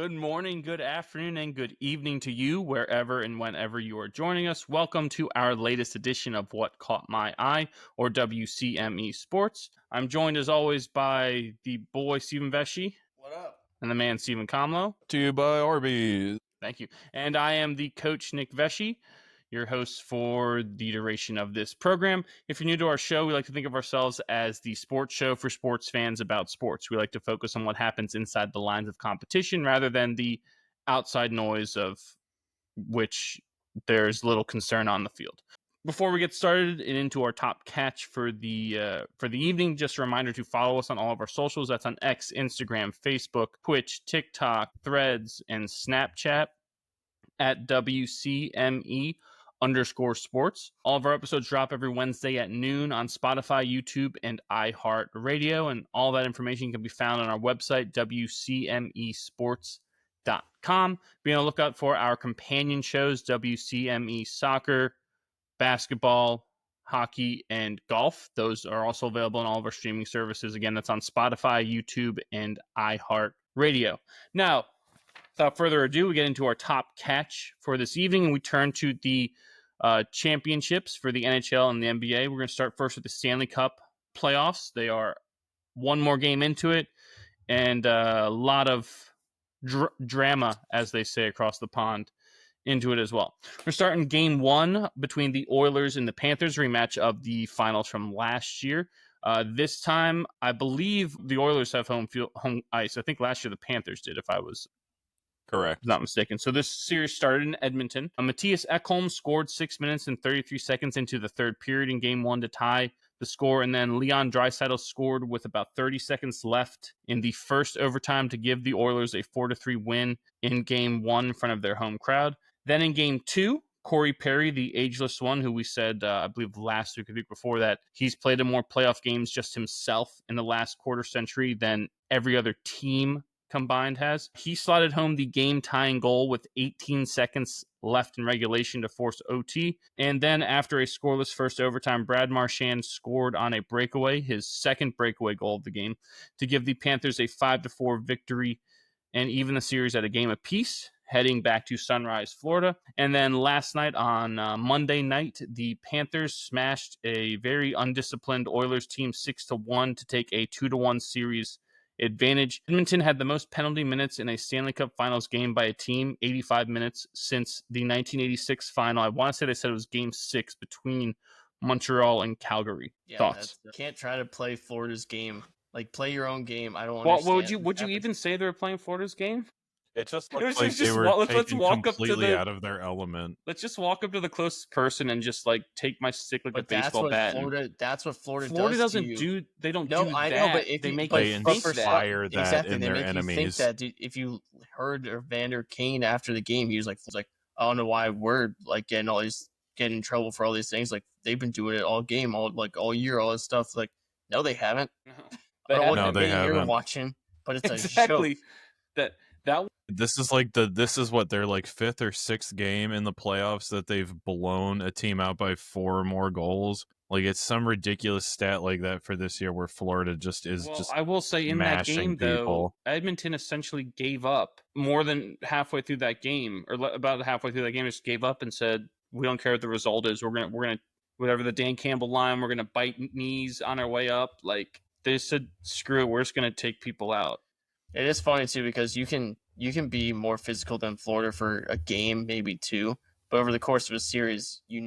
Good morning, good afternoon, and good evening to you, wherever and whenever you are joining us. Welcome to our latest edition of What Caught My Eye, or WCME Sports. I'm joined, as always, by the boy, Stephen Vesci. What up? And the man, Stephen Comlow. To you by Orbeez. Thank you. And I am the coach, Nick Vesci, your host for the duration of this program. If you're new to our show, we like to think of ourselves as the sports show for sports fans about sports. We like to focus on what happens inside the lines of competition rather than the outside noise of which there's little concern on the field. Before we get started and into our top catch for the evening, just a reminder to follow us on all of our socials. That's on X, Instagram, Facebook, Twitch, TikTok, Threads, and Snapchat at WCME_sports. All of our episodes drop every Wednesday at noon on Spotify, YouTube, and iHeartRadio, and all that information can be found on our website, WCMEsports.com. Be on the lookout for our companion shows, WCME Soccer, Basketball, Hockey, and Golf. Those are also available on all of our streaming services. Again, that's on Spotify, YouTube, and iHeartRadio. Now, without further ado, we get into our top catch for this evening, and we turn to the championships for the NHL and the NBA. We're going to start first with the Stanley Cup playoffs. They are one more game into it, and a lot of drama, as they say across the pond, into it as well. We're starting game one between the Oilers and the Panthers, rematch of the finals from last year. This time, I believe the Oilers have home ice. I think last year the Panthers did, if I was correct, not mistaken. So this series started in Edmonton. Matthias Ekholm scored 6 minutes and 33 seconds into the third period in game one to tie the score, and then Leon Draisaitl scored with about 30 seconds left in the first overtime to give the Oilers a 4-3 win in game one in front of their home crowd. Then in game two, Corey Perry, the ageless one, who we said, I believe last week or the week before that, he's played in more playoff games just himself in the last quarter century than every other team combined has. He slotted home the game-tying goal with 18 seconds left in regulation to force OT. And then after a scoreless first overtime, Brad Marchand scored on a breakaway, his second breakaway goal of the game, to give the Panthers a 5-4 victory and even the series at a game apiece, heading back to Sunrise, Florida. And then last night on Monday night, the Panthers smashed a very undisciplined Oilers team 6-1 to take a 2-1 series advantage. Edmonton had the most penalty minutes in a Stanley Cup Finals game by a team, 85 minutes, since the 1986 final. I want to say they said it was game 6 between Montreal and Calgary. Yeah, Thoughts? Can't try to play Florida's game. Like, play your own game. I don't understand. Well, would you even say they were playing Florida's game? It just looked like they were taken completely out of their element. Let's just walk up to the closest person and just like take my stick like a baseball bat. That's what Florida doesn't do. do. They don't no, do I that. know, but if they you, make they you think inspire that exactly, in they their make enemies. You think that if you heard Evander Kane after the game, he was like, I don't know why we're like getting in trouble for all these things. Like, they've been doing it all game, all year, all this stuff. Like, no, they haven't. They haven't. Watching, but it's exactly a show. that. This is what their like fifth or sixth game in the playoffs that they've blown a team out by 4 more goals. Like, it's some ridiculous stat like that for this year where Florida just is I will say in that game people. though, Edmonton essentially gave up more than halfway through that game, or about halfway through that game, just gave up and said, "We don't care what the result is. We're gonna whatever the Dan Campbell line. We're gonna bite knees on our way up." Like, they said, "Screw it. We're just gonna take people out." It is funny too because you can be more physical than Florida for a game, maybe 2, but over the course of a series, you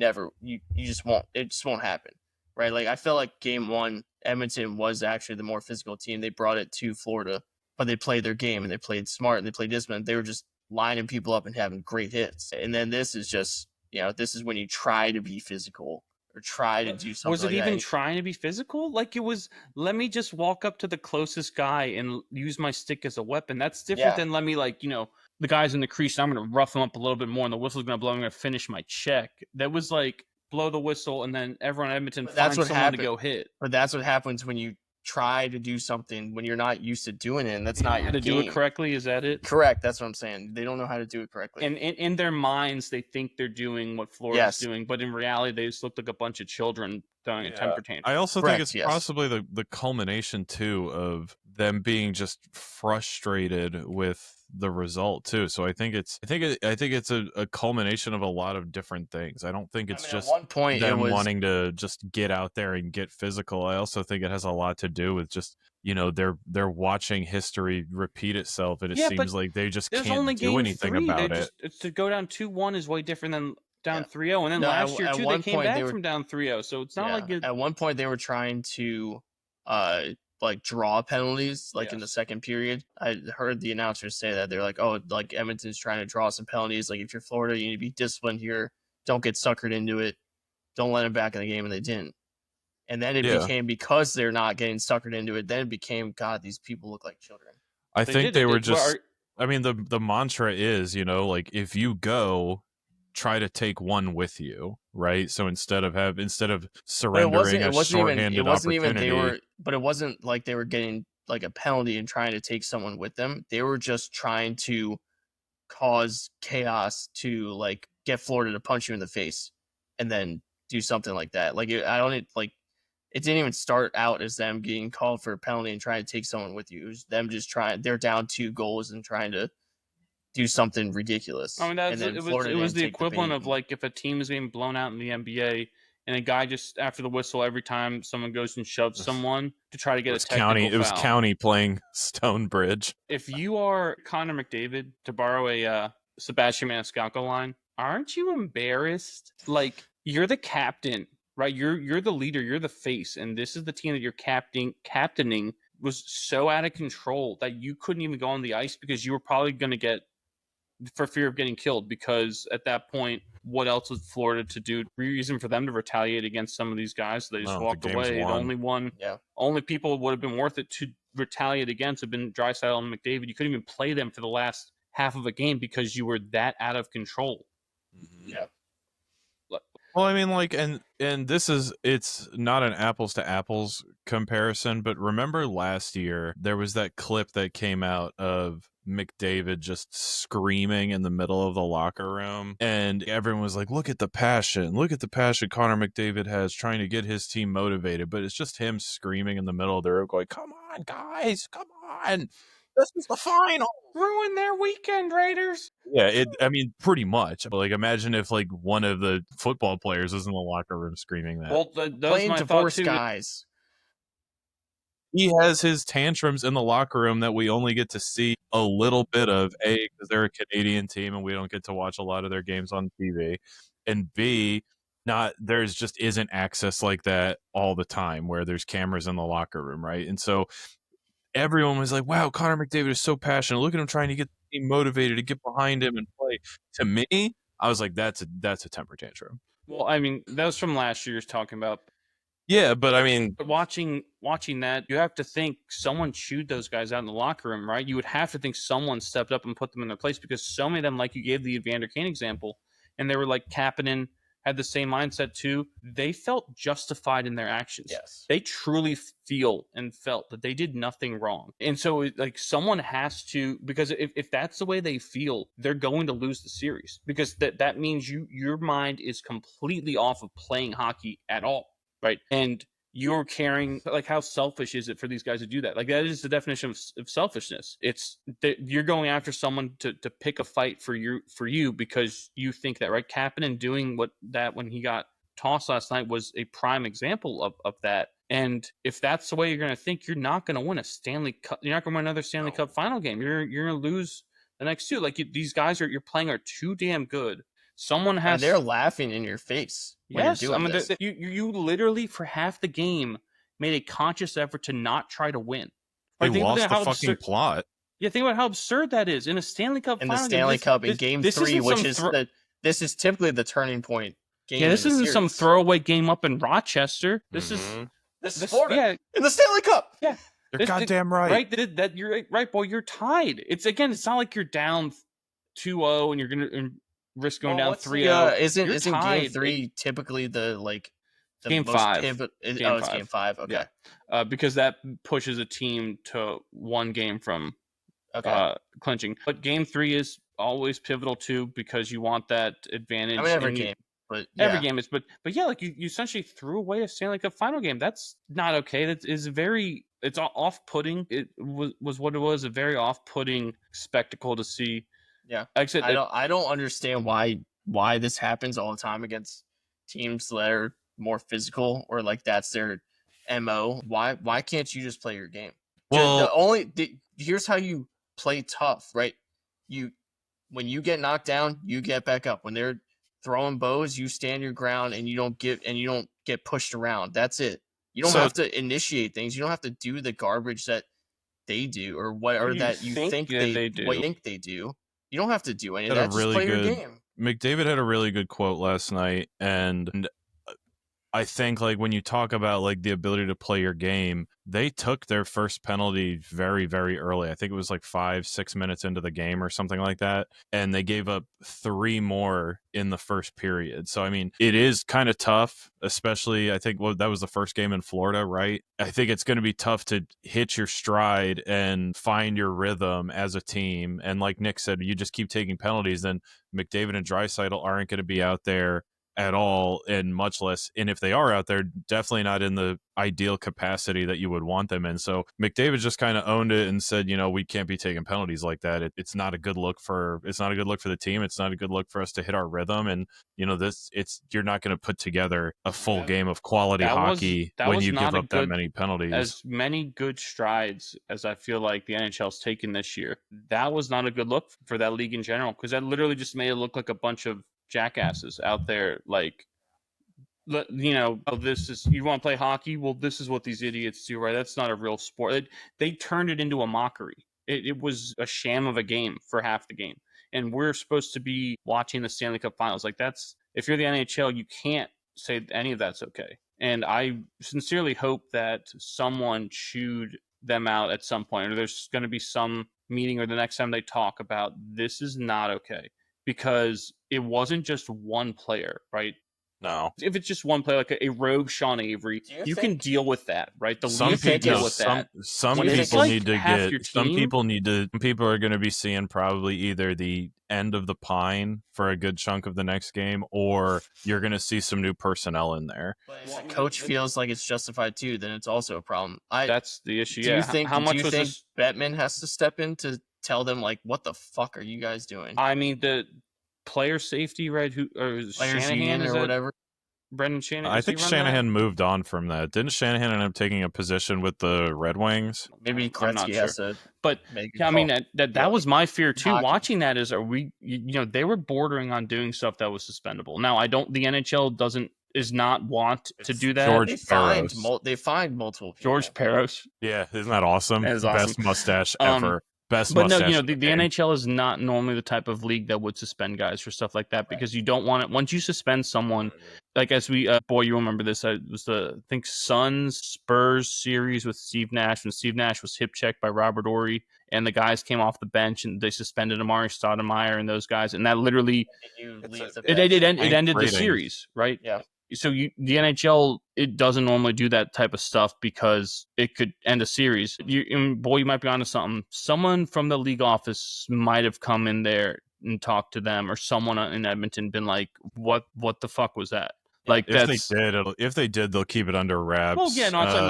just won't. It just won't happen, right? Like, I feel like game 1, Edmonton was actually the more physical team. They brought it to Florida, but they played their game and they played smart and they played disciplined. They were just lining people up and having great hits. And then this is just, this is when you try to be physical or try to do something. Was it like even that. trying to be physical? Like, it was, let me just walk up to the closest guy and use my stick as a weapon. That's different than let me, the guy's in the crease, I'm going to rough him up a little bit more and the whistle's going to blow. I'm going to finish my check. That was like, blow the whistle and then everyone in Edmonton finds someone to go hit. But that's what happens when you try to do something when you're not used to doing it, and that's not your game. Do it correctly, is that it? Correct, that's what I'm saying. They don't know how to do it correctly. And in their minds, they think they're doing what Florida's doing, but in reality, they just look like a bunch of children throwing a temper tantrum. I also think it's possibly the culmination, too, of them being just frustrated with the result too. So I think it's a culmination of a lot of different things. I don't think it's just at one point them it was wanting to just get out there and get physical. I also think it has a lot to do with just, you know, they're watching history repeat itself, and it seems like they just can't do anything about it. It's to go down 2-1 is way different than down 3-0, and then No, last year at too one they came point back they were- from down 3-0, so it's not like at one point they were trying to like draw penalties like in the second period. I heard the announcers say that they're like, oh, like Edmonton's trying to draw some penalties. Like if you're Florida, you need to be disciplined here. Don't get suckered into it. Don't let them back in the game, and they didn't. And then it became, because they're not getting suckered into it, then it became, God, these people look like children. I think they were just. I mean, the mantra is, you know, like if you go, try to take one with you, right? So instead of surrendering a shorthanded opportunity, but it wasn't like they were getting like a penalty and trying to take someone with them. They were just trying to cause chaos to like get Florida to punch you in the face and then do something like that. Like it didn't even start out as them getting called for a penalty and trying to take someone with you. It was them just they're down 2 goals and trying to do something ridiculous. I mean, it was the equivalent of like if a team is being blown out in the NBA and a guy just after the whistle every time someone goes and shoves someone to try to get a technical foul. It was County playing Stonebridge. If you are Connor McDavid, to borrow a Sebastian Maniscalco line, aren't you embarrassed? Like, you're the captain, right? You're the leader, you're the face, and this is the team that you're captaining was so out of control that you couldn't even go on the ice because you were probably going to get, for fear of getting killed, because at that point, what else was Florida to do? Reason for them to retaliate against some of these guys, so they just walked away. The only people would have been worth it to retaliate against have been Draisaitl and McDavid. You couldn't even play them for the last half of a game because you were that out of control. Yeah. Well, I mean, like, and it's not an apples to apples comparison, but remember last year there was that clip that came out of McDavid just screaming in the middle of the locker room, and everyone was like, look at the passion Connor McDavid has trying to get his team motivated, but it's just him screaming in the middle of the room going, come on guys, come on, this is the final. Ruin their weekend, Raiders. Yeah, I mean, pretty much. But like, imagine if like one of the football players was in the locker room screaming that. Well, playing divorced guys. He has his tantrums in the locker room that we only get to see a little bit of. A, because they're a Canadian team and we don't get to watch a lot of their games on TV, and B, there's just isn't access like that all the time where there's cameras in the locker room, right? And so everyone was like, wow, Connor McDavid is so passionate. Look at him trying to get the team motivated to get behind him and play. To me, I was like, that's a temper tantrum. Well, I mean, that was from last year's talking about. Yeah, but I mean, watching that, you have to think someone chewed those guys out in the locker room, right? You would have to think someone stepped up and put them in their place, because so many of them, like you gave the Evander Kane example, and they were like Kapanen had the same mindset too. They felt justified in their actions. Yes. They truly feel and felt that they did nothing wrong. And so like someone has to, because if that's the way they feel, they're going to lose the series, because that means your mind is completely off of playing hockey at all. Right. And you're caring, like, how selfish is it for these guys to do that? Like, that is the definition of selfishness. It's that you're going after someone to pick a fight for you because you think that, right? Kapanen doing when he got tossed last night was a prime example of that. And if that's the way you're going to think, you're not going to win a Stanley Cup. You're not going to win another Stanley Cup final game. You're going to lose the next two. Like, these guys you're playing are too damn good. Someone has. And they're laughing in your face. Yes, I mean, you literally for half the game made a conscious effort to not try to win. They lost the fucking plot. Yeah, think about how absurd that is in a Stanley Cup. In the Stanley Cup in Game 3, which is this is typically the turning point game. Yeah, this isn't some throwaway game up in Rochester. This is Florida. Yeah, in the Stanley Cup. Yeah, you're goddamn right. Right, that you're right, boy. You're tied. It's not like you're down 2-0 and you're gonna risk going down 3-0. Isn't Game 3 typically the Game 5? It's Game 5. Okay, yeah. Because that pushes a team to one game from clinching. But Game 3 is always pivotal too, because you want that advantage. I mean, every game. but every game is. But yeah, like you essentially threw away a Stanley Cup final game. That's not okay. That is it's off-putting. It was what it was, a very off-putting spectacle to see. Yeah, like I said, I don't understand why this happens all the time against teams that are more physical or like that's their MO. Why can't you just play your game? Well, Here's how you play tough, right? When you get knocked down, you get back up. When they're throwing bows, you stand your ground and you don't get pushed around. That's it. You don't have to initiate things. You don't have to do the garbage that they do that you think they do. What you think they do. You don't have to do any of that. Just play your game. McDavid had a really good quote last night, and I think like when you talk about like the ability to play your game, they took their first penalty very, very early. I think it was like 5-6 minutes into the game or something like that. And they gave up 3 more in the first period. So, I mean, it is kind of tough, especially I think that was the first game in Florida, right? I think it's going to be tough to hit your stride and find your rhythm as a team. And like Nick said, you just keep taking penalties, then McDavid and Draisaitl aren't going to be out there at all, and much less, and if they are out there, definitely not in the ideal capacity that you would want them in. So McDavid just kind of owned it and said, we can't be taking penalties like that. It's not a good look for the team. It's not a good look for us to hit our rhythm. And you're not going to put together a full game of quality hockey when you give up that many penalties. As many good strides as I feel like the NHL's taken this year, that was not a good look for that league in general, because that literally just made it look like a bunch of jackasses out there, like, this is, you want to play hockey? Well, this is what these idiots do, right? That's not a real sport. They turned it into a mockery. It was a sham of a game for half the game, and we're supposed to be watching the Stanley Cup Finals. Like, that's, if you're the NHL, you can't say any of that's okay. And I sincerely hope that someone chewed them out at some point, or there's going to be some meeting, or the next time they talk about this is not okay. Because it wasn't just one player, right? No. If it's just one player, like a rogue Sean Avery, you can deal with that, right? The some league can deal with that. Some people need to get. Some people are going to be seeing probably either the end of the pine for a good chunk of the next game, or you're going to see some new personnel in there. But if the coach feels like it's justified too, then it's also a problem. That's the issue. Do you think Bettman has to step in to tell them, like, what the fuck are you guys doing? I mean, the player safety, right? Shanahan or whatever. Brendan Shanahan. I think Shanahan moved on from that. Didn't Shanahan end up taking a position with the Red Wings? Maybe Gretzky has to. But I mean, that was my fear too. Watching that is, they were bordering on doing stuff that was suspendable. Now, the NHL is not want to do that. They find multiple people. George Peros. Yeah, isn't that awesome? That is awesome. Best mustache ever. But no, the NHL is not normally the type of league that would suspend guys for stuff like that, because you don't want it. Once you suspend someone, like as we, you remember this, it was the, I think, Suns Spurs series with Steve Nash, when Steve Nash was hip checked by Robert Horry, and the guys came off the bench and they suspended Amari Stoudemire and those guys, and that literally it ended the series, right? Yeah. So the NHL, it doesn't normally do that type of stuff because it could end a series. You might be onto something. Someone from the league office might have come in there and talked to them, or someone in Edmonton been like, "What the fuck was that?" Like, if they did, they'll keep it under wraps. Well, yeah, no, that's what I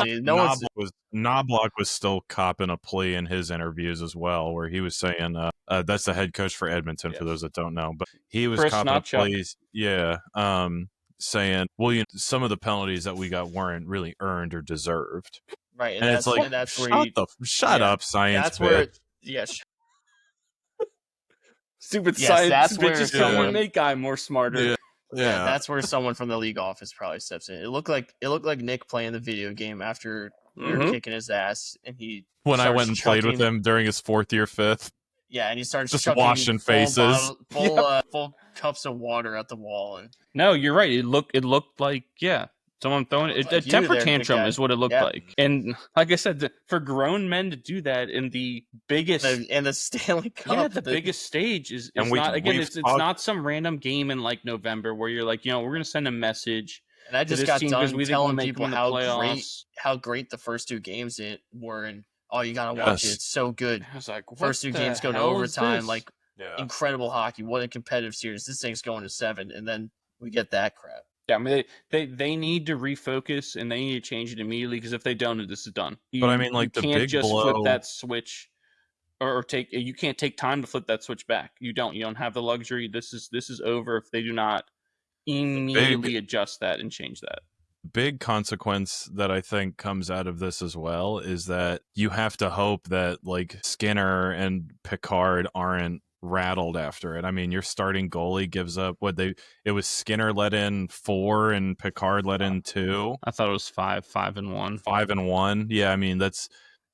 mean. Like, Knobloch was still copping a plea in his interviews as well, where he was saying, that's the head coach for Edmonton, for those that don't know, but he was copping a plea, saying, well, some of the penalties that we got weren't really earned or deserved. Right, and it's like, shut up, science. That's where, stupid science bitches come and make guy more smarter. Yeah, that's where someone from the league office probably steps in. It looked like Nick playing the video game after we were kicking his ass, and when I went and played with him during his 4th year, 5th. Yeah, and he starts just washing faces, full cups of water at the wall. And no, you're right. It looked like someone throwing it. A temper tantrum is what it looked like. And like I said, for grown men to do that in the biggest and the Stanley Cup, the biggest stage is not, again, it's not some random game in like November where you're like, we're going to send a message. And I just got done telling people how great the first 2 games were, and you gotta watch it. It's so good. I was like, first 2 games go to overtime. Like, incredible hockey. What a competitive series. This thing's going to 7, and then we get that crap. Yeah, I mean, they need to refocus and they need to change it immediately because if they don't, this is done. But I mean, like, you the can't big just blow, flip that switch, or you can't take time to flip that switch back. You don't have the luxury. This is over if they do not immediately adjust that and change that. big consequence that I think comes out of this as well is that you have to hope that like Skinner and Picard aren't rattled after it. I mean, your starting goalie gives up it was Skinner let in 4 and Picard let in 2. I thought it was 5-1. 5-1. Yeah, I mean, that's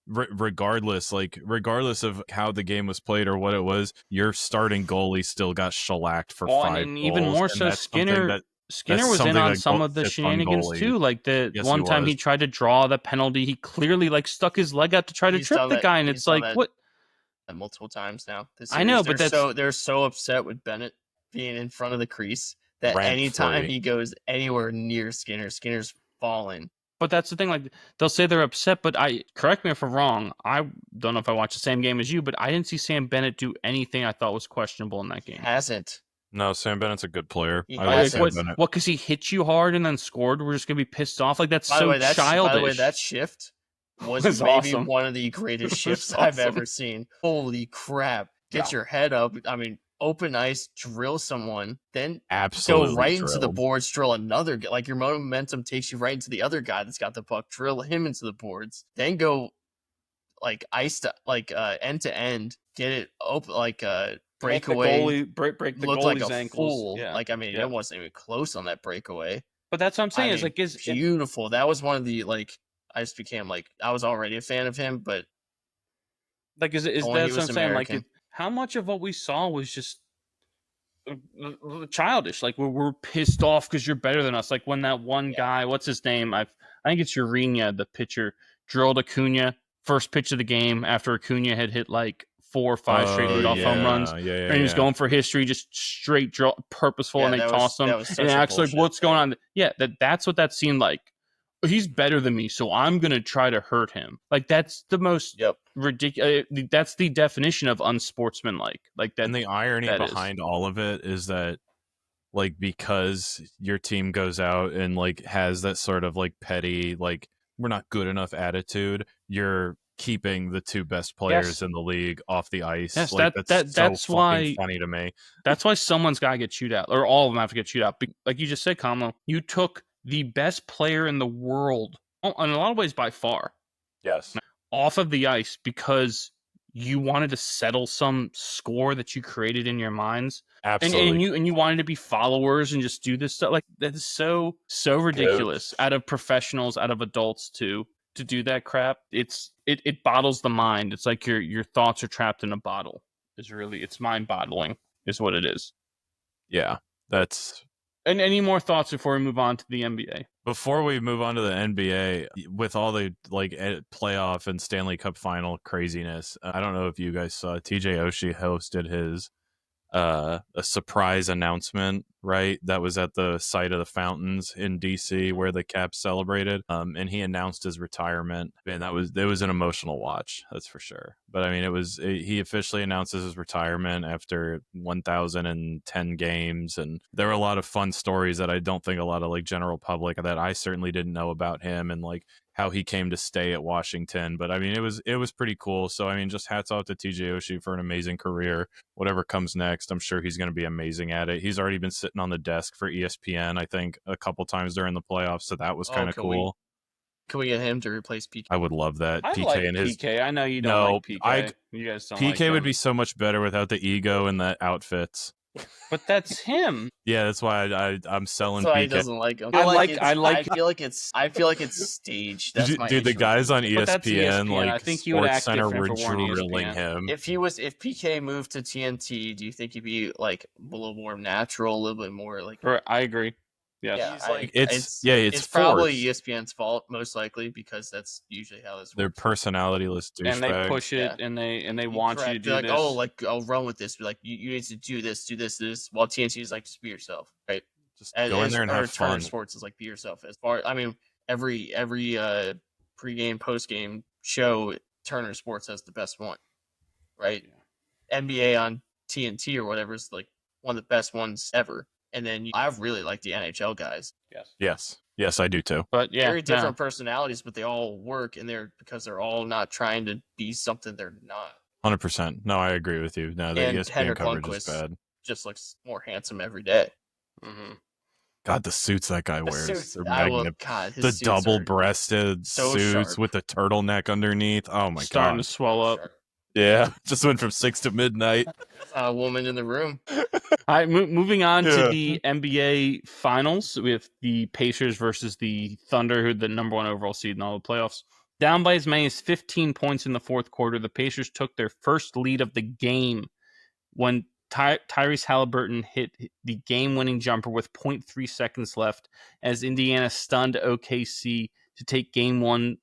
regardless of how the game was played or what it was, your starting goalie still got shellacked for 5 and even goals, more and so that's something Skinner that's was in something on that some of the fits on shenanigans goalie. too. Like the Yes, one time he tried to draw the penalty, he clearly like stuck his leg out to try to He's trip done the that- guy, and he's it's done like that what? multiple times now. This I know, series. but they're so upset with Bennett being in front of the crease that anytime Rent-free. he goes anywhere near Skinner's falling. But that's the thing. Like they'll say they're upset, but correct me if I'm wrong. I don't know if I watched the same game as you, but I didn't see Sam Bennett do anything I thought was questionable in that He game. hasn't. No, Sam Bennett's a good player. He I like hasn't. Sam Bennett. What? Because he hit you hard and then scored? We're just gonna be pissed off? Like that's By the way, childish. that shift was was maybe awesome. one of the greatest It was shifts I've awesome. ever seen. Holy crap. Get Yeah. your head up. I mean, open ice, drill someone, then Absolutely go right into the drilled. boards, drill another guy. Like your momentum takes you right into the other guy that's got the puck, drill him into the boards, then go like end to end, get it open like breakaway. Break the Looked goalie's like a ankles. fool. Yeah. Like I mean, Yeah. it wasn't even close on that breakaway. But that's what I'm saying. I Is mean, like is beautiful. That was one of the like I just became like I was already a fan of him, but is only that's he what was I'm saying. Like American. how much of what we saw was just childish? Like we're pissed off because you're better than us. Like when that one guy, what's his name? I think it's Urena, the pitcher, drilled Acuna first pitch of the game after Acuna had hit like 4 or 5 straight leadoff home runs. And he was going for history, just straight draw, purposeful, and they tossed him. And actually, like, what's going on? Yeah, that's what that seemed like. He's better than me, so I'm going to try to hurt him. Like, that's the most ridiculous. That's the definition of unsportsmanlike. Like that. And the irony that behind all of it is that, like, because your team goes out and, like, has that sort of, like, petty, like, we're not good enough attitude, you're keeping the 2 best players in the league off the ice. Yes, like, that's so why fucking funny to me. That's why someone's got to get chewed out, or all of them have to get chewed out. Like you just said, Kamlo, you took the best player in the world, in a lot of ways by far, Yes. off of the ice because you wanted to settle some score that you created in your minds. Absolutely. And you wanted to be followers and just do this stuff. Like that is so ridiculous out of professionals, out of adults to do that crap. It bottles the mind. It's like your thoughts are trapped in a bottle. It's mind boggling is what it is. Yeah, that's. And any more thoughts before we move on to the NBA? Before we move on to the NBA, with all the like playoff and Stanley Cup final craziness, I don't know if you guys saw TJ Oshie hosted his a surprise announcement, right? That was at the site of the fountains in DC where the Caps celebrated. And he announced his retirement. And it was an emotional watch, that's for sure. But I mean, he officially announces his retirement after 1,010 games. And there were a lot of fun stories that I don't think a lot of like general public that I certainly didn't know about him and like how he came to stay at Washington. But I mean, it was pretty cool. So I mean, just hats off to TJ Oshie for an amazing career. Whatever comes next, I'm sure he's going to be amazing at it. He's already been sitting on the desk for ESPN, I think, a couple times during the playoffs. So that was kind of cool. Can we get him to replace PK? I would love that. I PK like and his PK. I know you don't like PK. You guys don't like PK him. would be so much better without the ego and the outfits. But that's him. Yeah, that's why I'm selling That's why PK. he doesn't like him. I feel like it's staged. That's my dude, the issue guys on But that's ESPN, ESPN. like I think you would act SportsCenter, different were if it weren't drilling ESPN. him. If PK moved to TNT, do you think he'd be like a little more natural, a little bit more like? I agree. Yes. Yeah, it's probably forced. ESPN's fault most likely because that's usually how this works. They're personalityless douchebags. And they push it, and they want you to do like, this. oh, like I'll run with this. Be like, you need to do this. While TNT is like, just be yourself, right? Just go in there and have Turner fun. Sports is like, be yourself. As far, I mean, every pregame, postgame show, Turner Sports has the best one, right? NBA on TNT or whatever is like one of the best ones ever. And then I really like the NHL guys. Yes, I do too. But yeah, Very different personalities, but they all work in there because they're all not trying to be something they're not. 100%. No, I agree with you. No, the And ESPN Henrik coverage is Lundqvist bad. just looks more handsome every day. Mm-hmm. God, the suits that guy The wears. suits, They're I will, magnificent. God, his The suits double-breasted so suits sharp. with the turtleneck underneath. Oh my Starting god. to swell up. Sharp. Yeah, just went from 6 to midnight. A woman in the room. All right, moving on to the NBA Finals. We have the Pacers versus the Thunder, who are the number 1 overall seed in all the playoffs. Down by as many as 15 points in the fourth quarter, the Pacers took their first lead of the game when Tyrese Haliburton hit the game-winning jumper with 0.3 seconds left as Indiana stunned OKC to take Game 1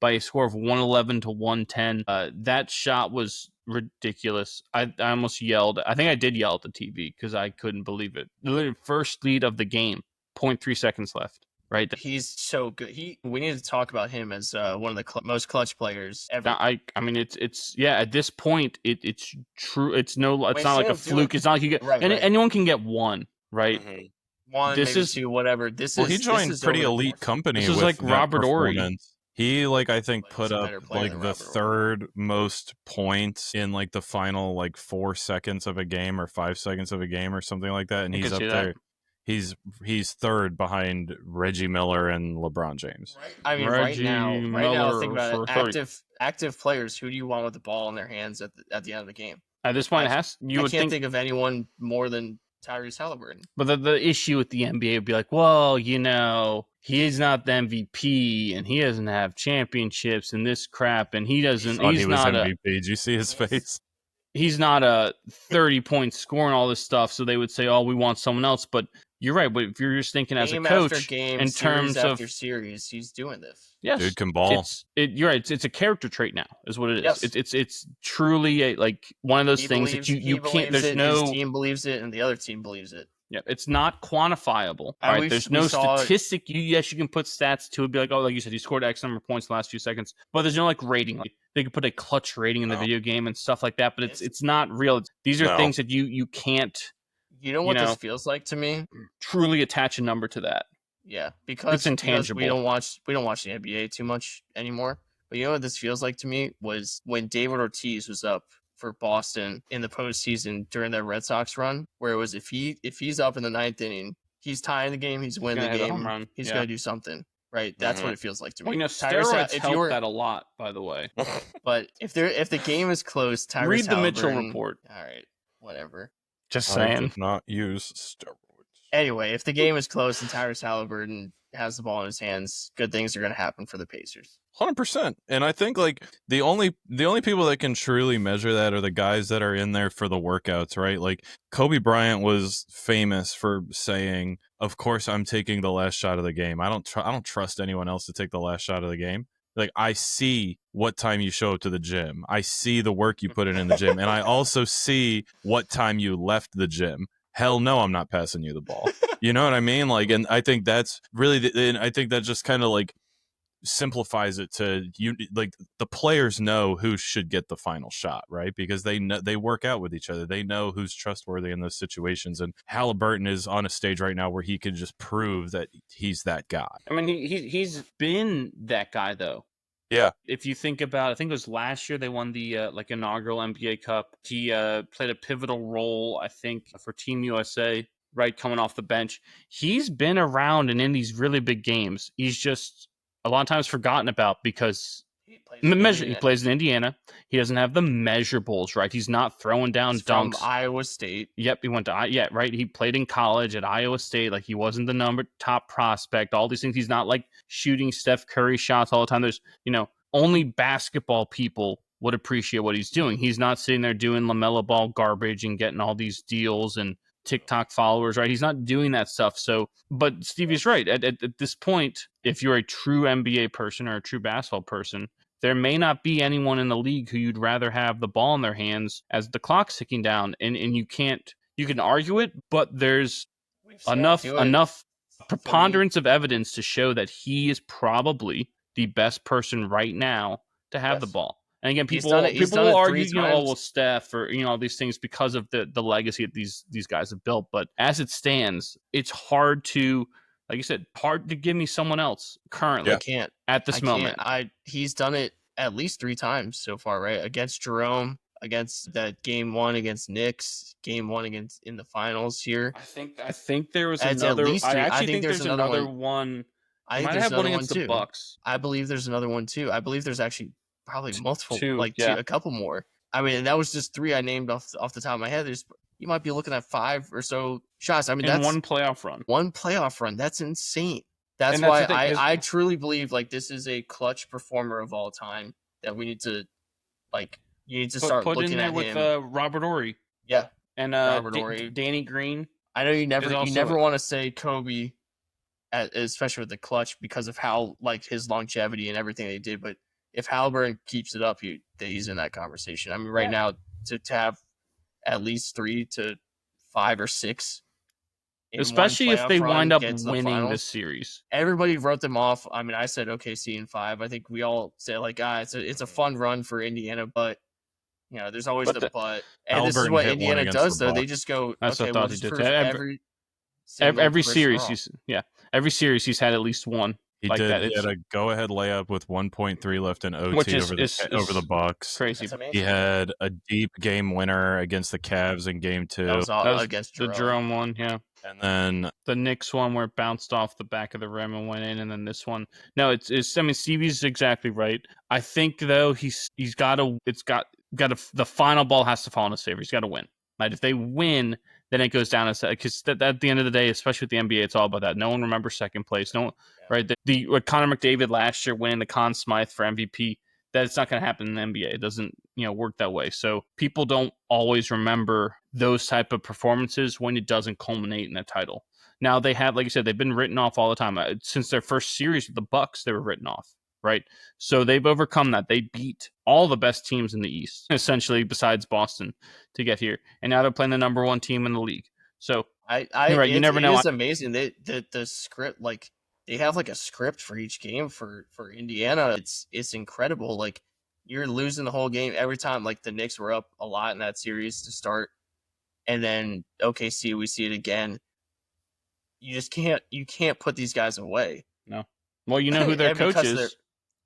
by a score of 111 to 110. That shot was ridiculous. I almost yelled. I think I did yell at the TV because I couldn't believe it. Literally first lead of the game, 0.3 seconds left. Right. He's so good. We need to talk about him as one of the most clutch players ever. I mean, it's at this point, it's true. It's not like a fluke. It's not like you get anyone can get one, right? Mm-hmm. One, this maybe is, two, whatever. He joined pretty elite company. This is with like Robert Ory. He I think put up like the third most points in like the final like 4 seconds of a game or 5 seconds of a game or something like that, and he's up there. He's third behind Reggie Miller and LeBron James. I mean, right now, think about it. Active players. Who do you want with the ball in their hands at the end of the game? At this point, I can't think of anyone more than Tyrese Haliburton. But the issue with the NBA would be like, well, he's not the MVP and he doesn't have championships and this crap and he doesn't. He was MVP. Did you see his face? He's not a 30-point scorer and all this stuff. So they would say, oh, we want someone else. But you're right. But if you're just thinking as a coach, in terms of series, he's doing this. Yes, dude can ball. You're right. It's a character trait now, is what it is. Yes. It's truly like one of those things that you can't. There's no his team believes it and the other team believes it. Yeah, it's not quantifiable. Right? There's no statistic. Yes, you can put stats to it. Be like, oh, like you said, he scored X number of points in the last few seconds. But there's no like rating. Like they could put a clutch rating in the video game and stuff like that. But it's not real. These are things that you can't. You know what this feels like to me? Truly attach a number to that. Yeah, because it's intangible. We don't watch the NBA too much anymore. But you know what this feels like to me was when David Ortiz was up for Boston in the postseason during their Red Sox run, where it was if he's up in the 9th inning, he's tying the game, he's winning the game, he's gonna do something. Right? That's what it feels like to me. Well, steroids help that a lot, by the way. But if the game is close, Tyrese read the Haliburton, Mitchell report. All right, whatever. Just saying. I did not use steroids. Anyway, if the game is close and Tyrese Haliburton has the ball in his hands, good things are going to happen for the Pacers. 100%. And I think like the only people that can truly measure that are the guys that are in there for the workouts, right? Like Kobe Bryant was famous for saying, "Of course, I'm taking the last shot of the game. I don't trust anyone else to take the last shot of the game. Like I see what time you show up to the gym. I see the work you put in the gym, and I also see what time you left the gym. Hell no, I'm not passing you the ball." You know what I mean? Like, and I think that's really, and I think that just kind of like simplifies it to you. Like the players know who should get the final shot, right? Because they know, they work out with each other. They know who's trustworthy in those situations. And Haliburton is on a stage right now where he can just prove that he's that guy. I mean, he's been that guy though. Yeah. If you think about, I think it was last year they won the like inaugural NBA Cup. He played a pivotal role, I think, for Team USA. Right, coming off the bench. He's been around and in these really big games. He's just a lot of times forgotten about because he plays in Indiana. He doesn't have the measurables, right? He's not throwing down dunks. From Iowa State. Yep, he went to right. He played in college at Iowa State. Like he wasn't the top prospect. All these things. He's not like shooting Steph Curry shots all the time. There's only basketball people would appreciate what he's doing. He's not sitting there doing LaMelo Ball garbage and getting all these deals and TikTok followers, right? He's not doing that stuff. So, but Stevie's right. At this point, if you're a true NBA person or a true basketball person, there may not be anyone in the league who you'd rather have the ball in their hands as the clock's ticking down. And you can argue it, but there's enough preponderance of evidence to show that he is probably the best person right now to have the ball. And again, He's people done it will 3 argue, times. well, Steph or all these things because of the legacy that these guys have built. But as it stands, it's hard to, like you said, hard to give me someone else currently. I can't at this moment. He's done it at least 3 times so far, right? Against Jerome, against that game 1 against Knicks, game 1 against in the finals here. I think there was It's another. at least I 3. actually think there's another one. I might think there's have one another one against too. the Bucks. I believe there's another one too. I believe there's actually probably multiple, two, a couple more. I mean, that was just 3 I named off the top of my head. You might be looking at 5 or so shots. I mean, that's one playoff run. One playoff run. That's insane. That's why I truly believe like this is a clutch performer of all time that we need to start put looking in there at with him. Robert Horry. Yeah, and Robert Horry. Danny Green. I know you never want to say Kobe, especially with the clutch because of how like his longevity and everything they did. But if Haliburton keeps it up, he's in that conversation. I mean, right now to have at least 3 to 5 or 6. Especially if they wind up winning this series. Everybody wrote them off. I mean, I said OKC in 5. I think we all said like, it's a fun run for Indiana, but there's always the but. And this is what Indiana does, though. They just go, that's okay, what we'll just did. every series, every series he's had at least one. He like did. That. He had a go-ahead layup with 1.3 left in OT over the Bucks. Crazy. He had a deep game winner against the Cavs in Game 2. That was against Jerome. The Jerome one, yeah. And then the Knicks one where it bounced off the back of the rim and went in, and then this one. No, it's. I mean, Stevie's exactly right. I think though he's got to. The final ball has to fall in his favor. He's got to win. Right? If they win, then it goes down because at the end of the day, especially with the NBA, it's all about that. No one remembers second place. Right? The Connor McDavid last year winning the Conn Smythe for MVP. That's not going to happen in the NBA. It doesn't, work that way. So people don't always remember those type of performances when it doesn't culminate in a title. Now they have, like you said, they've been written off all the time. Since their first series with the Bucks, they were written off, right? So they've overcome that. They beat all the best teams in the East, essentially, besides Boston, to get here. And now they're playing the number 1 team in the league. So you're right. You never know. It's amazing. The script, like, they have like a script for each game for Indiana. It's incredible. Like, you're losing the whole game every time. Like, the Knicks were up a lot in that series to start, and then OKC, we see it again. You just can't put these guys away. No. Well, you know who their coach is?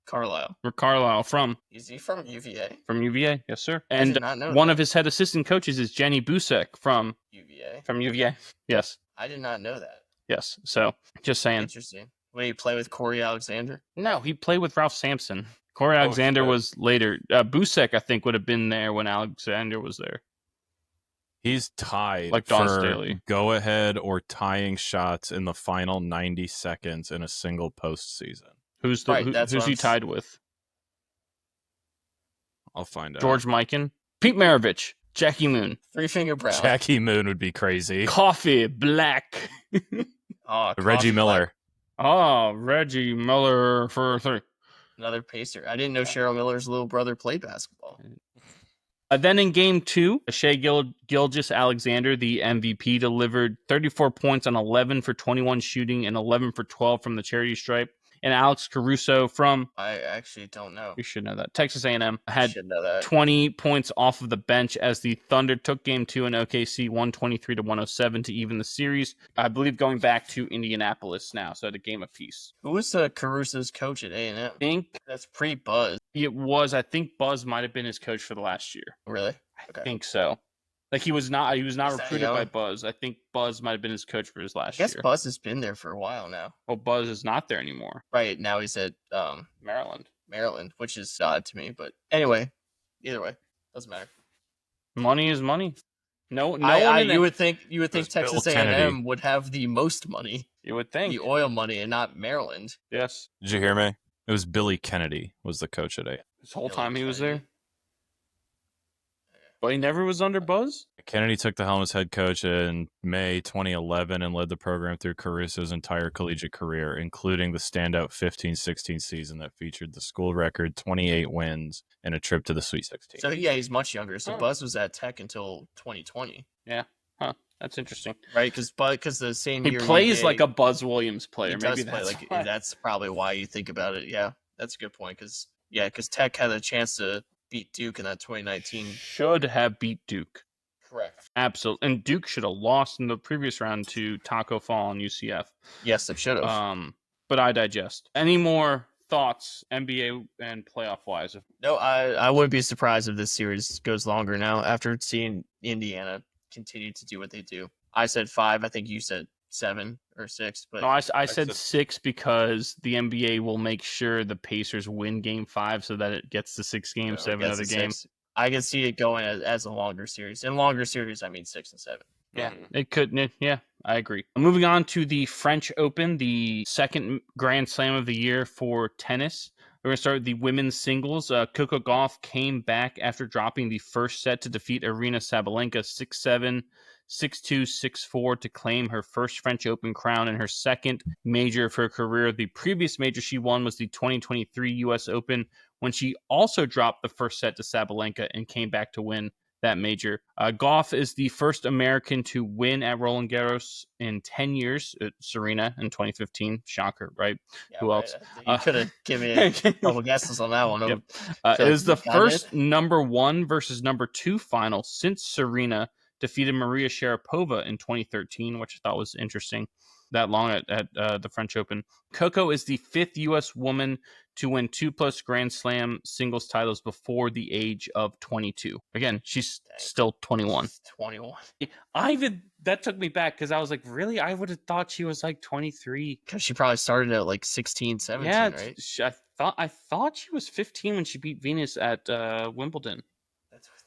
Carlisle. Where Carlisle from? Is he from UVA? From UVA, yes, sir. And one that. Of his head assistant coaches is Jenny Busek from UVA. From UVA, yes. I did not know that. Yes, so just saying. Interesting. Will he play with Corey Alexander? No, he played with Ralph Sampson. Corey Alexander was later. Busek, I think, would have been there when Alexander was there. He's tied like Dawn for Staley. Go-ahead or tying shots in the final 90 seconds in a single postseason. Who's he tied with? I'll find out. George Mikan, Pete Maravich, Jackie Moon. 3-Finger Brown. Jackie Moon would be crazy. Coffee Black. Reggie Miller. Oh, Reggie Miller for 3. Another Pacer. I didn't know Cheryl Miller's little brother played basketball. Then in Game 2, Shai Gilgeous-Alexander, the MVP, delivered 34 points on 11 for 21 shooting and 11 for 12 from the charity stripe. And Alex Caruso from... I actually don't know. You should know that. Texas A&M had should know that. 20 points off of the bench as the Thunder took Game 2 in OKC 123-107 to even the series. I believe going back to Indianapolis now, so at a game apiece. Who was Caruso's coach at A&M? I think that's pre-Buzz. It was. I think Buzz might have been his coach for the last year. Really? Okay. I think so. Like he was not recruited by Buzz. I think Buzz might have been his coach for his last year. I guess Buzz has been there for a while now. Well, Buzz is not there anymore. Right, now he's at Maryland, which is odd to me. But anyway, either way, doesn't matter. Money is money. No, you would think Texas A&M would have the most money. You would think. The oil money and not Maryland. Yes. Did you hear me? It was Billy Kennedy was the coach at A&M. This whole time he was there? But he never was under Buzz? Kennedy took the helm as head coach in May 2011 and led the program through Caruso's entire collegiate career, including the standout 15-16 season that featured the school record 28 wins and a trip to the Sweet 16. So, yeah, he's much younger. So, Buzz was at Tech until 2020. Yeah. Huh. That's interesting. Right, because the same year... He plays like a Buzz Williams player. Maybe that's probably why you think about it. Yeah, that's a good point. Because Tech had a chance to beat Duke in that 2019. Should have beat Duke. Correct. Absolutely. And Duke should have lost in the previous round to Taco Fall and UCF. Yes, they should have. But I digest. Any more thoughts, NBA and playoff wise? No, I wouldn't be surprised if this series goes longer now after seeing Indiana continue to do what they do. I said 5. I think you said 7 or 6. But no, I said 6 because the NBA will make sure the Pacers win Game 5 so that it gets to 6 games, 7 other games. I can see it going as a longer series. In longer series, I mean 6 and 7. Yeah, it could. Yeah, I agree. Moving on to the French Open, the second Grand Slam of the year for tennis. We're going to start with the women's singles. Coco Gauff came back after dropping the first set to defeat Aryna Sabalenka 6-7, 6-2, 6-4 to claim her first French Open crown and her second major of her career. The previous major she won was the 2023 U.S. Open, when she also dropped the first set to Sabalenka and came back to win that major. Gauff is the first American to win at Roland Garros in 10 years. Serena in 2015. Shocker, right? Yeah, Who else? You could have given me a couple guesses on that one. Yep. It is the first number 1 versus number 2 final since Serena defeated Maria Sharapova in 2013, which I thought was interesting. That long at the French Open. Coco is the 5th U.S. woman to win 2+ Grand Slam singles titles before the age of 22. Again, she's still 21. 21. That took me back because I was like, really? I would have thought she was like 23. Because she probably started at like 16, 17, right? I thought she was 15 when she beat Venus at Wimbledon.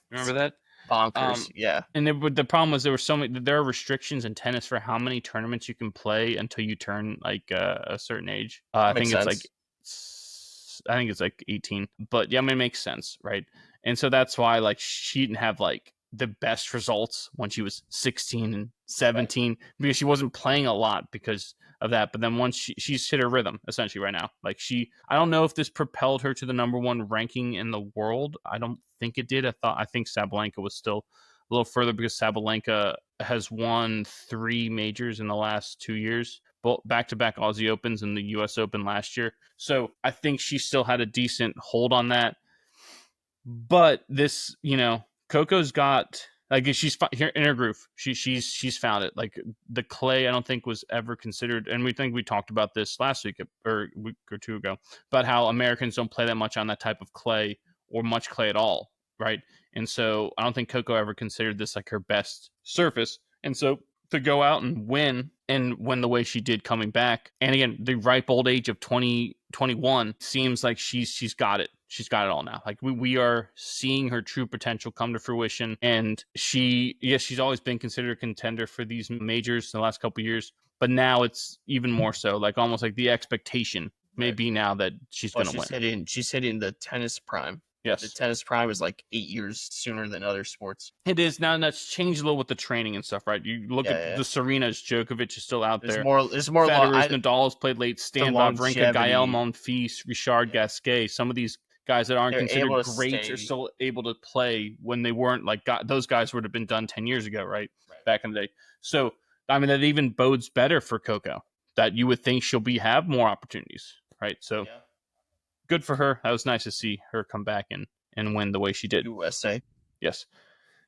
Remember that? Bonkers, yeah. And the problem was there are restrictions in tennis for how many tournaments you can play until you turn like a certain age. I think it's like 18. But yeah, I mean, it makes sense, right? And so that's why like she didn't have like the best results when she was 16 and 17 because she wasn't playing a lot because of that. But then once she's hit her rhythm essentially right now. Like I don't know if this propelled her to the number 1 ranking in the world. I don't think it did. I think Sabalenka was still a little further because Sabalenka has won 3 majors in the last 2 years, both back-to-back Aussie Opens and the U.S. Open last year. So I think she still had a decent hold on that. But this, Coco's got like she's here in her groove. She's found it. Like the clay, I don't think was ever considered, and we talked about this last week or a week or 2 ago about how Americans don't play that much on that type of clay or much clay at all, right? And so I don't think Coco ever considered this like her best surface. And so to go out and win the way she did coming back, and again the ripe old age of 21 seems like she's got it. She's got it all now. Like we are seeing her true potential come to fruition. And she's always been considered a contender for these majors in the last couple of years. But now it's even more so. Like almost like the expectation may be now that she's going to win. She's hitting the tennis prime. Yes. The tennis prime is like 8 years sooner than other sports. It is now, and that's changed a little with the training and stuff, right? You look at the Serenas, Djokovic is still out there. There's more. Federer's, Nadal's played late. Stan Wawrinka, Gael Monfils, Richard Gasquet. Some of these guys that aren't considered greats are still able to play when they weren't like those guys would have been done 10 years ago, right? Back in the day. So I mean that even bodes better for Coco, that you would think she'll have more opportunities, right? So good for her. That was nice to see her come back and win the way she did. USA. Yes.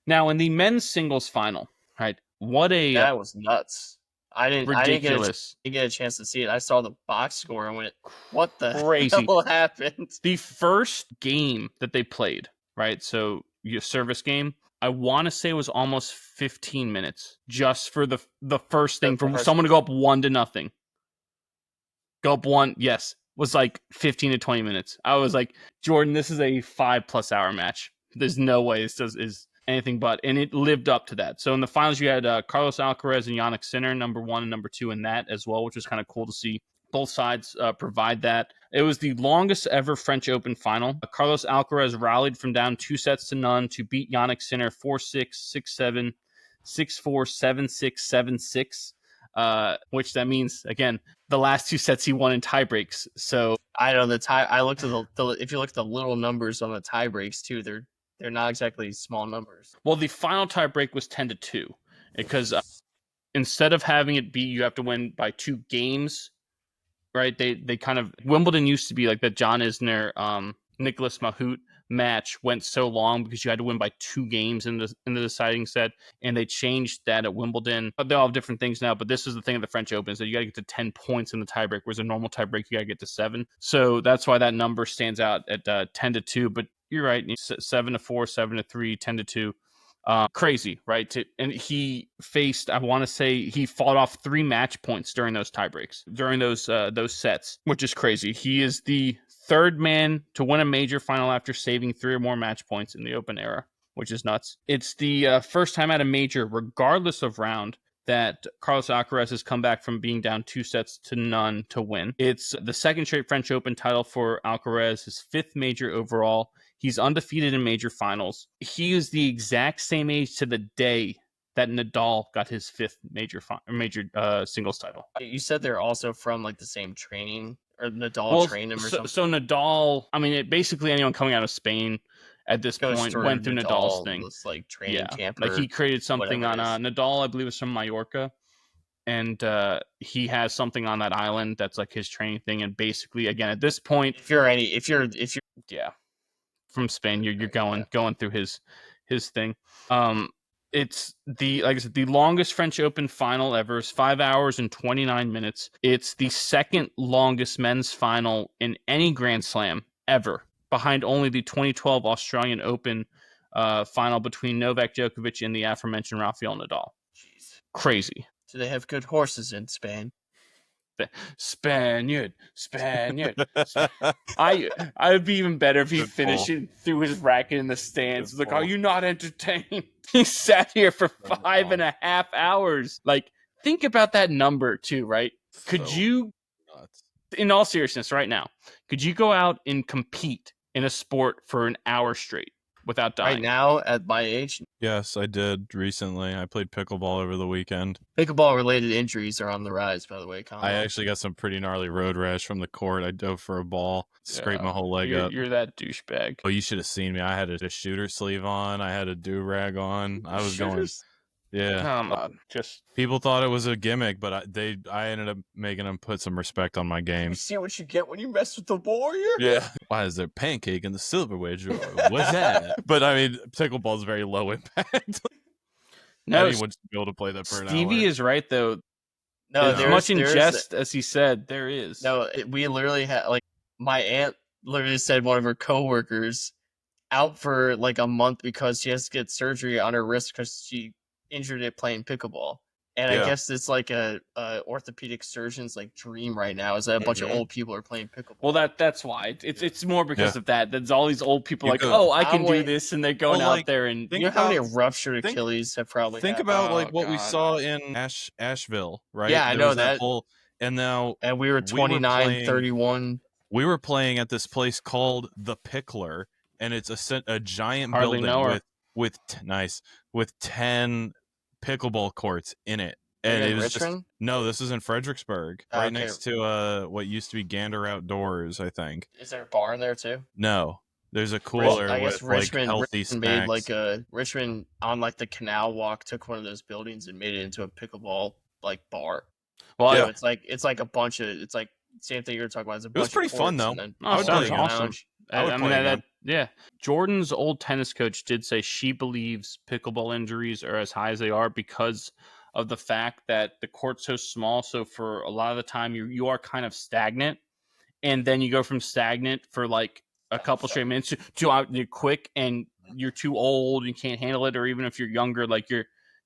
Now in the men's singles final, right? That was nuts. I didn't get a chance to see it. I saw the box score and went, what the hell happened? The first game that they played, right? So your service game, I want to say it was almost 15 minutes just for the first thing for someone to go up 1-0. Go up 1, yes, was like 15 to 20 minutes. I was like, Jordan, this is a 5+ hour match. There's no way this is anything but, and it lived up to that. So in the finals, you had Carlos Alcaraz and Jannik Sinner, number 1 and number 2 in that as well, which was kind of cool to see both sides provide that. It was the longest ever French Open final. Carlos Alcaraz rallied from down 2-0 to beat Jannik Sinner 4-6, 6-7, 6-4, 7-6, 7-6. Which that means, again, the last 2 sets he won in tie breaks. So I know I looked at if you look at the little numbers on the tie breaks too, they're not exactly small numbers. Well, the final tie break was 10-2 because instead of having it be you have to win by 2 games, right? They kind of Wimbledon used to be like that John Isner Nicholas Mahut match went so long because you had to win by 2 games in the deciding set, and they changed that at Wimbledon. They all have different things now, but this is the thing at the French Open, is that you got to get to 10 points in the tiebreak, whereas a normal tiebreak you got to get to 7. So that's why that number stands out at 10-2. But you're right, 7-4, 7-3, 10-2. Crazy, right? And he faced, I want to say, he fought off 3 match points during those tiebreaks, during those sets, which is crazy. He is the 3rd man to win a major final after saving 3 or more match points in the Open era, which is nuts. It's the first time at a major, regardless of round, that Carlos Alcaraz has come back from being down 2-0 to win. It's the 2nd straight French Open title for Alcaraz, his 5th major overall. He's undefeated in major finals. He is the exact same age to the day that Nadal got his 5th major singles title. You said they're also from like the same training, or Nadal trained him or something. So Nadal, I mean, basically anyone coming out of Spain at this point went through Nadal's thing. This, like, training camp, like he created something on Nadal, I believe, was from Mallorca, and he has something on that island that's like his training thing. And basically, again, at this point, if you're from Spain, you're going through his thing. It's like I said, the longest French Open final ever is 5 hours and 29 minutes. It's the 2nd longest men's final in any Grand Slam ever, behind only the 2012 Australian Open final between Novak Djokovic and the aforementioned Rafael Nadal. Jeez. Crazy. Do they have good horses in Spain? Spaniard. I would be even better if he finished it through his racket in the stands. Like, are you not entertained? He sat here for 5.5 hours. Like, think about that number too, right? Could you, in all seriousness, right now, could you go out and compete in a sport for an hour straight without dying? Right now, at my age? Yes, I did recently. I played pickleball over the weekend. Pickleball-related injuries are on the rise, by the way, Colin. I actually got some pretty gnarly road rash from the court. I dove for a ball, scraped my whole leg up. You're that douchebag. Oh, you should have seen me. I had a shooter sleeve on. I had a do-rag on. I was going... Yeah. Come on. Just people thought it was a gimmick, but I ended up making them put some respect on my game. You see what you get when you mess with the Warrior? Yeah. Why is there pancake in the silverware drawer? What's that? But I mean, pickleball is very low impact. no, anyone should be able to play that for an hour. Stevie is right though. No, as much in jest as he said, there is. No, we literally had, like, my aunt literally said one of her coworkers out for like a month because she has to get surgery on her wrist because she injured it playing pickleball. And I guess it's like a orthopedic surgeon's like dream right now, is that a bunch of old people are playing pickleball. Well, that's why it's more because of that. There's all these old people I can do this, and they're going out there and you know how many ruptured Achilles have probably. Think about what we saw in Asheville, right? Yeah, I know that. And we were 29-31. We were playing at this place called the Pickler, and it's a giant building with 10 pickleball courts in it. And it was this is in Fredericksburg, right next to what used to be Gander Outdoors, I think. Is there a bar in there too? No. There's a cooler with Richmond, like healthy snacks. Made Richmond on like the Canal Walk took one of those buildings and made it into a pickleball like bar. Well, yeah. It's like a bunch of same thing you were talking about. It was pretty fun though. I would play awesome. I mean, yeah. Jordan's old tennis coach did say she believes pickleball injuries are as high as they are because of the fact that the court's so small. So for a lot of the time, you are kind of stagnant, and then you go from stagnant for like a couple straight minutes to out you're quick, and you're too old, you can't handle it, or even if you're younger,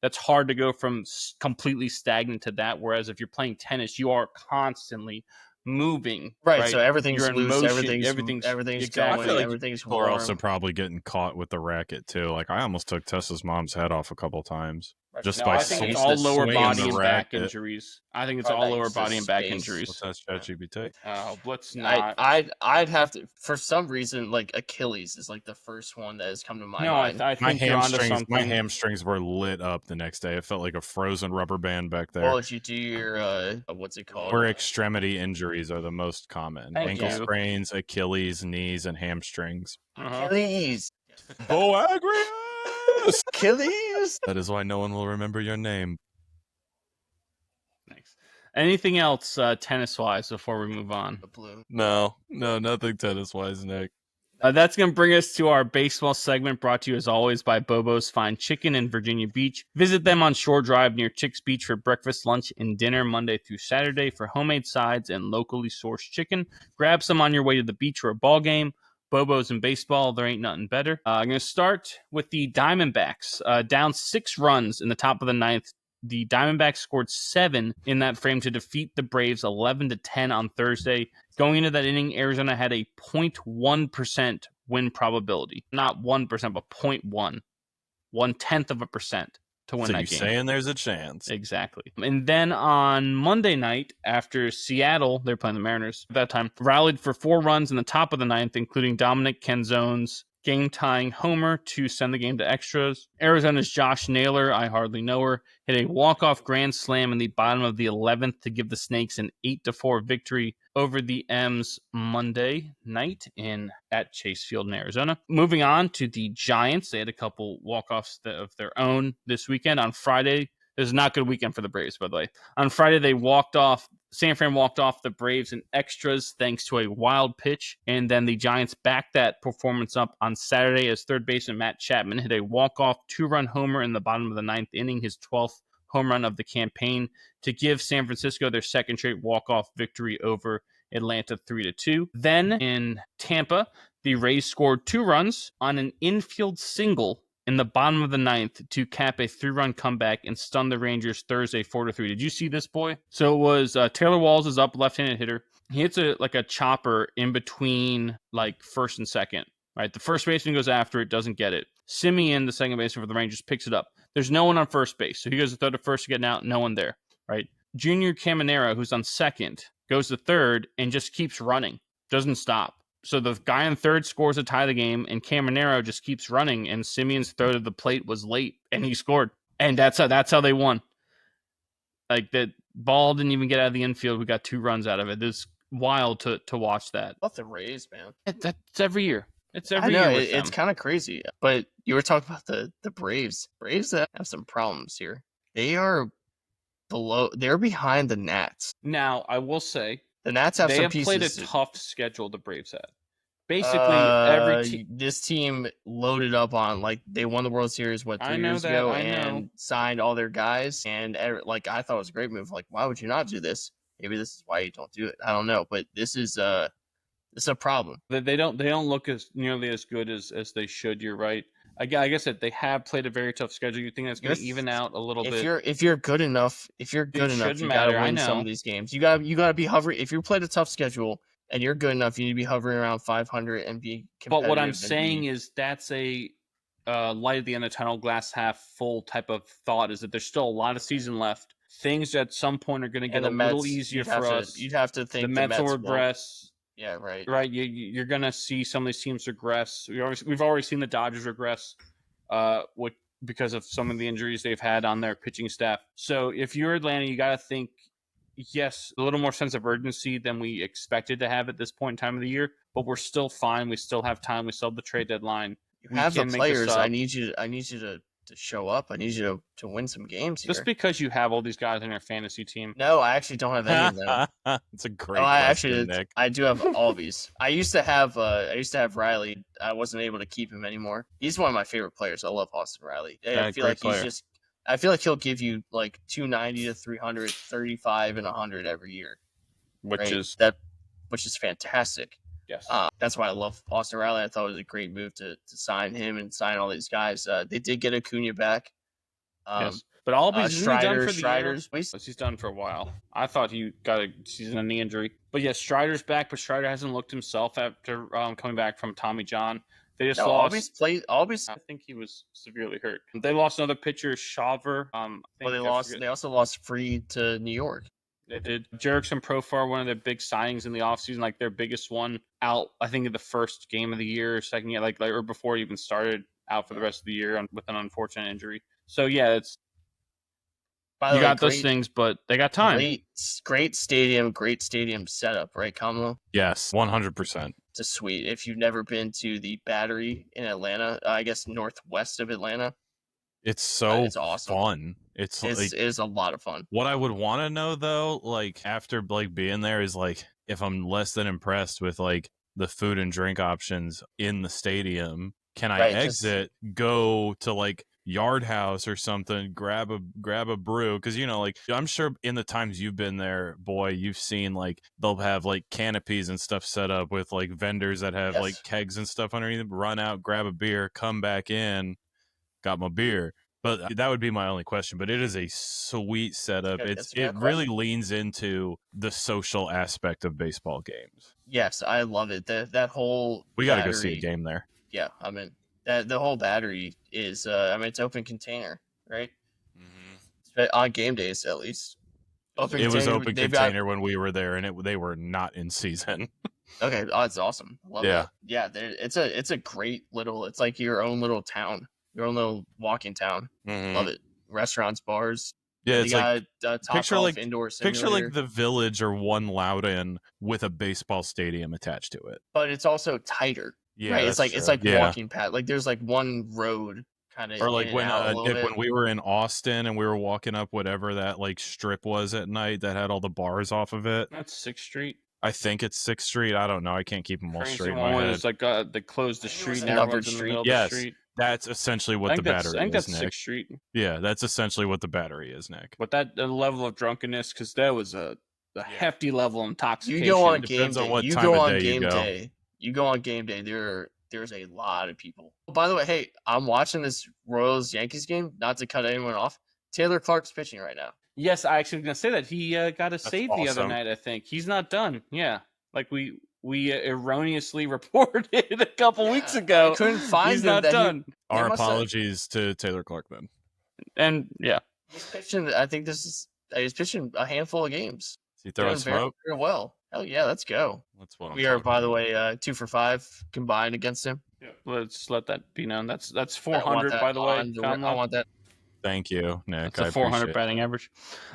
that's hard to go from completely stagnant to that. Whereas if you're playing tennis, you are constantly moving, right? So everything's loose, motion, everything's exactly. going, everything's warm. We're also probably getting caught with the racket too. Like I almost took Tessa's mom's head off a couple times just by. I think it's all lower body and back injuries. I think it's all lower body and back injuries. Let's ask ChatGPT. Let's not. I'd have to, for some reason, like Achilles is like the first one that has come to my mind. I think my hamstrings were lit up the next day. It felt like a frozen rubber band back there. Well, did you do your what's it called? Where extremity injuries are the most common: ankle sprains, Achilles, knees, and hamstrings. Achilles. Boagrius. Achilles. That is why no one will remember your name. Thanks. Anything else tennis-wise before we move on? No, nothing tennis-wise, Nick. That's going to bring us to our baseball segment, brought to you as always by Bobo's Fine Chicken in Virginia Beach. Visit them on Shore Drive near Chicks Beach for breakfast, lunch, and dinner Monday through Saturday for homemade sides and locally sourced chicken. Grab some on your way to the beach or a ball game. Bobo's in baseball, there ain't nothing better. I'm going to start with the Diamondbacks. Down 6 runs in the top of the 9th. The Diamondbacks scored 7 in that frame to defeat the Braves 11-10 on Thursday. Going into that inning, Arizona had a 0.1% win probability. Not 1%, but 0.1. 0.1% to win So that you're game. saying there's a chance. Exactly. And then on Monday night, after Seattle, they're playing the Mariners at that time, rallied for 4 runs in the top of the 9th, including Dominic Canzone's game-tying homer to send the game to extras. Arizona's Josh Naylor, I hardly know her, hit a walk-off grand slam in the bottom of the 11th to give the Snakes an 8-4 victory over the M's Monday night at Chase Field in Arizona. Moving on to the Giants, they had a couple walk-offs of their own this weekend. On Friday, this is not a good weekend for the Braves, by the way. On Friday, San Fran walked off the Braves in extras thanks to a wild pitch, and then the Giants backed that performance up on Saturday as third baseman Matt Chapman hit a walk-off 2-run homer in the bottom of the 9th inning, his 12th home run of the campaign, to give San Francisco their second straight walk-off victory over Atlanta 3-2. Then in Tampa, the Rays scored 2 runs on an infield single in the bottom of the 9th to cap a 3-run comeback and stun the Rangers Thursday 4-3. Did you see this, boy? So it was Taylor Walls is up, left-handed hitter. He hits a chopper in between first and second. Right, the first baseman goes after it, doesn't get it. Simeon, the second baseman for the Rangers, picks it up. There's no one on first base, so he goes to third to first to get out. No one there. Right, Junior Caminero, who's on second, goes to third and just keeps running, doesn't stop. So the guy on third scores to tie the game, and Caminero just keeps running, and Simeon's throw to the plate was late, and he scored. And that's how they won. That ball didn't even get out of the infield. We got 2 runs out of it. It's wild to watch that. Love the Rays, man. That's every year. It's every I know, year. it's kind of crazy. But you were talking about the Braves. Braves have some problems here. They are they're behind the Nats. Now, I will say, the Nats have some pieces. They have played a tough schedule, the Braves had. Basically, this team loaded up on, they won the World Series 3 years ago and signed all their guys. And I thought it was a great move. Why would you not do this? Maybe this is why you don't do it. I don't know, but this is a problem. They don't look as nearly as good as they should. You're right. Like I said, they have played a very tough schedule. You think that's going to even out a little bit? If you're good enough, you gotta win some of these games. You gotta be hovering. If you played a tough schedule and you're good enough, you need to be hovering around 500 and be competitive. But what I'm saying is that's a light at the end of the tunnel, glass half full type of thought. Is that there's still a lot of season left. Things at some point are going to get a little easier for us. You'd have to think the Mets will regress. Yeah, right. Right, you're gonna see some of these teams regress. We've already seen the Dodgers regress, because of some of the injuries they've had on their pitching staff. So if you're Atlanta, you got to think, yes, a little more sense of urgency than we expected to have at this point in time of the year. But we're still fine. We still have time. We still have the trade deadline. You have the players. I need you to show up. I need you to win some games here. Just because you have all these guys on your fantasy team. No, I actually don't have any of them. It's a great question, Nick. I do have all these. I used to have Riley. I wasn't able to keep him anymore. He's one of my favorite players. I love Austin Riley. I feel like he'll give you 290 to 300, 35 and 100 every year. Which is fantastic. Yes. That's why I love Austin Riley. I thought it was a great move to sign him and sign all these guys. They did get Acuna back. Yes. But Albies Strider's he's done for a while. I thought he got a season of knee injury. But yes, Strider's back, but Strider hasn't looked himself after coming back from Tommy John. They just lost. Albies. I think he was severely hurt. They lost another pitcher, Shawver. They also lost Freed to New York. They did. Jerickson Profar, one of their big signings in the offseason, their biggest one, out, I think, in the first game of the year or second year, or before it even started, out for the rest of the year with an unfortunate injury. So, yeah, it's. You got those things, but they got time. Great stadium setup, right, Kamalo? Yes, 100%. It's sweet. If you've never been to the Battery in Atlanta, I guess northwest of Atlanta, it's awesome. Fun. It is a lot of fun. What I would want to know though, after being there, is if I'm less than impressed with the the food and drink options in the stadium. Can I Right, exit, go to like Yard House or something, grab a brew? Because like I'm sure in the times you've been there, boy, you've seen like they'll have like canopies and stuff set up with like vendors that have like kegs and stuff underneath them. Run out, grab a beer, come back in, got my beer. But that would be my only question. But it is a sweet setup. It really leans into the social aspect of baseball games. Yes, I love it. That whole we got to go see a game there. Yeah, I mean the whole battery is it's open container, right? Mm-hmm. On game days, at least. It was open container when we were there, and they were not in season. Okay, that's awesome. Love that. Yeah, it's a great little. It's like your own little town, your own little walking town. Mm-hmm. Love it. Restaurants, bars. Yeah, it's like picture like indoor simulator. Picture like the Village or One Loudoun with a baseball stadium attached to it. But it's also tighter. Yeah, right. It's like walking path. Like there's like one road kind of. Or like when we were in Austin and we were walking up whatever that like strip was at night that had all the bars off of it. That's 6th Street. I think it's 6th Street. I don't know. I can't keep them all straight in my head. It's like they closed the street and Upper everyone's in the Street. middle of Yes. the street. That's essentially what the battery is, I think that's Nick. 6th Street. Yeah, that's essentially what the battery is, Nick. But that level of drunkenness, because that was a hefty level of intoxication. You go on game day. You go on game day. You go on game day. There's a lot of people. Oh, by the way, hey, I'm watching this Royals-Yankees game. Not to cut anyone off. Taylor Clark's pitching right now. Yes, I actually was going to say that. He got a save the other night, I think. He's not done. Yeah. Like we erroneously reported a couple weeks ago. I couldn't find He's him. not done. Our apologies to Taylor Clark then. And yeah. He's pitching, I think he's pitching a handful of games. Is he throwing smoke? Very well. Hell yeah, let's go. We are, by the way, 2 for 5 combined against him. Yeah. Let's let that be known. That's 400, by the way. I want that. Thank you, Nick. That's a 400 batting average.